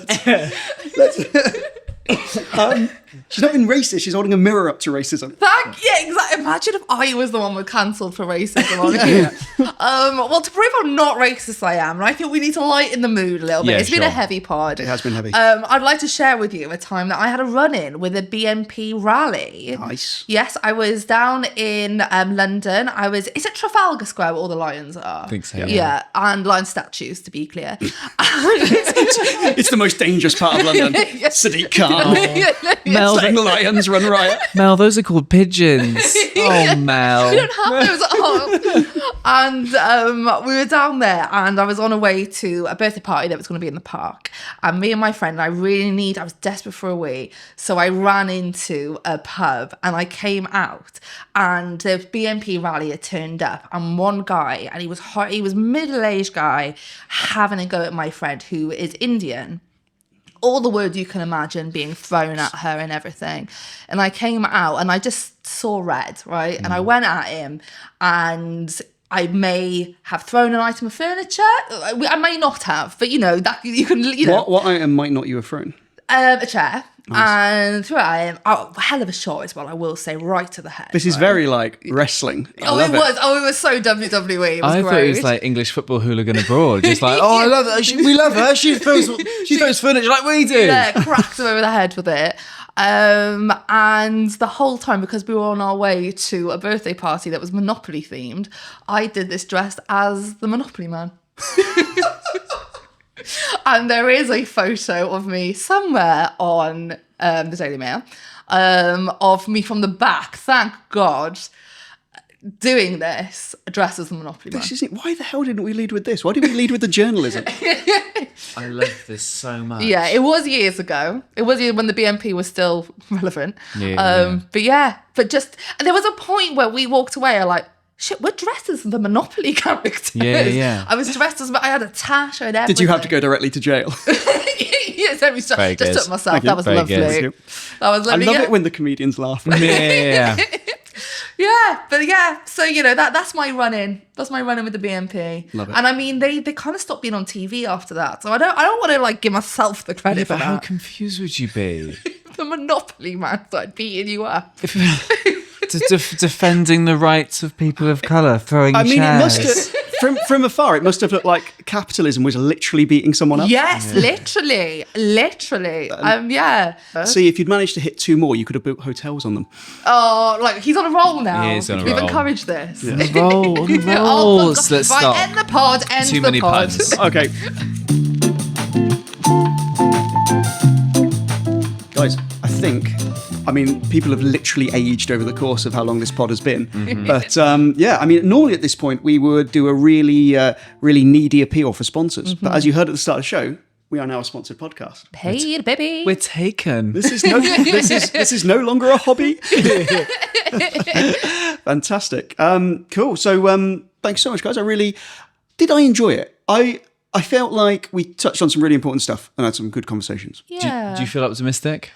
let's She's not been racist. She's holding a mirror up to racism. Exactly. Imagine if I was the one who cancelled for racism on here. Well, to prove how not racist I am, I think we need to lighten the mood a little bit. It's been a heavy pod. It has been heavy. I'd like to share with you a time that I had a run-in with a BNP rally. Nice. Yes, I was down in London. Is it Trafalgar Square where all the lions are? I think so. Yeah, and lion statues, to be clear. It's the most dangerous part of London. Sadiq Khan. Mel, Letting the lions run riot. Mel, those are called pigeons. Oh, Mel. We don't have those at home. And we were down there, and I was on a way to a birthday party that was going to be in the park. And me and my friend, I was desperate for a wee. So I ran into a pub, and I came out, and the BNP rally had turned up, and one guy, and he was middle-aged guy, having a go at my friend who is Indian. All the words you can imagine being thrown at her and everything. And I came out and I just saw red, right? And I went at him, and I may have thrown an item of furniture. I may not have, but that you can, What item might not you have thrown? A chair. Nice. And threw at him. Oh, hell of a shot as well, I will say, right to the head. This is very like wrestling. It was so WWE. It was I great. thought it was like English football hooligan abroad. Just like, I love her. We love her. She throws furniture like we do. Yeah, cracks him over the head with it. And the whole time, because we were on our way to a birthday party that was Monopoly themed, I did this dressed as the Monopoly Man. And there is a photo of me somewhere on the Daily Mail of me from the back, thank God, doing this, dressed as the Monopoly Man. This isn't. Why the hell didn't we lead with this? Why did we lead with the journalism? I love this so much. Yeah, it was years ago. It was when the BNP was still relevant. But there was a point where we walked away, shit, we're dressed as the Monopoly characters. Yeah. I was dressed as, I had a tash, I had everything. Did you have to go directly to jail? Yes, Very good. just took myself. That was Very lovely. good. That was I lovely. love it when the comedians laugh. Yeah. So that's my run-in. That's my run-in with the BNP. Love it. And I mean, they kind of stopped being on TV after that. So I don't want to give myself the credit for But how that. confused would you be? The Monopoly Man started beating you up. Defending the rights of people of colour, throwing I mean, chairs. it must have, from afar, it must have looked like capitalism was literally beating someone up. Yes, literally. Yeah. See, if you'd managed to hit 2 more, you could have built hotels on them. Oh, he's on a roll now. He is on a We've roll. encouraged this. On a roll. Let's Let's stop. end the pod. Too many puns. Okay. Guys, I mean, people have literally aged over the course of how long this pod has been. Mm-hmm. But normally at this point, we would do a really needy appeal for sponsors. But as you heard at the start of the show, we are now a sponsored podcast. Hey, baby. We're taken. This is no longer a hobby. Fantastic. Cool. So thanks so much, guys. Did I enjoy it? I felt like we touched on some really important stuff and had some good conversations. Yeah. Do you feel optimistic?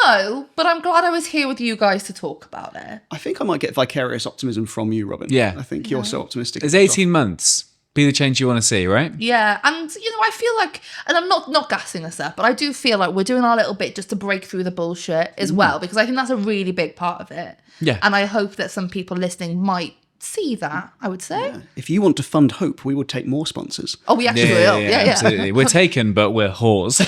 No, but I'm glad I was here with you guys to talk about it. I think I might get vicarious optimism from you, Robin. Yeah. I think you're so optimistic. There's 18 months. Be the change you want to see, right? Yeah, and I feel like, and I'm not gassing us up, but I do feel like we're doing our little bit just to break through the bullshit as well, because I think that's a really big part of it. Yeah. And I hope that some people listening might see that, I would say. Yeah. If you want to fund hope, we would take more sponsors. Oh, we actually will. Yeah. Absolutely. We're taken, but we're whores.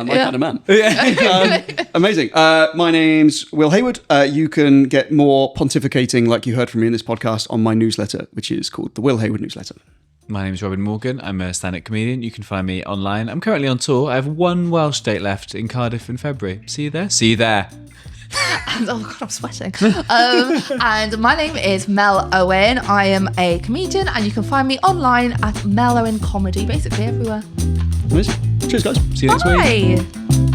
My kind of man. Amazing. My name's Will Hayward. You can get more pontificating like you heard from me in this podcast on my newsletter, which is called the Will Hayward Newsletter. My name's Robin Morgan. I'm a stand-up comedian. You can find me online. I'm currently on tour. I have 1 Welsh date left in Cardiff in February. See you there? See you there. And, oh God, I'm sweating. And my name is Mel Owen. I am a comedian, and you can find me online at Mel Owen Comedy, basically everywhere. Amazing. Cheers, guys. See you next week. Bye.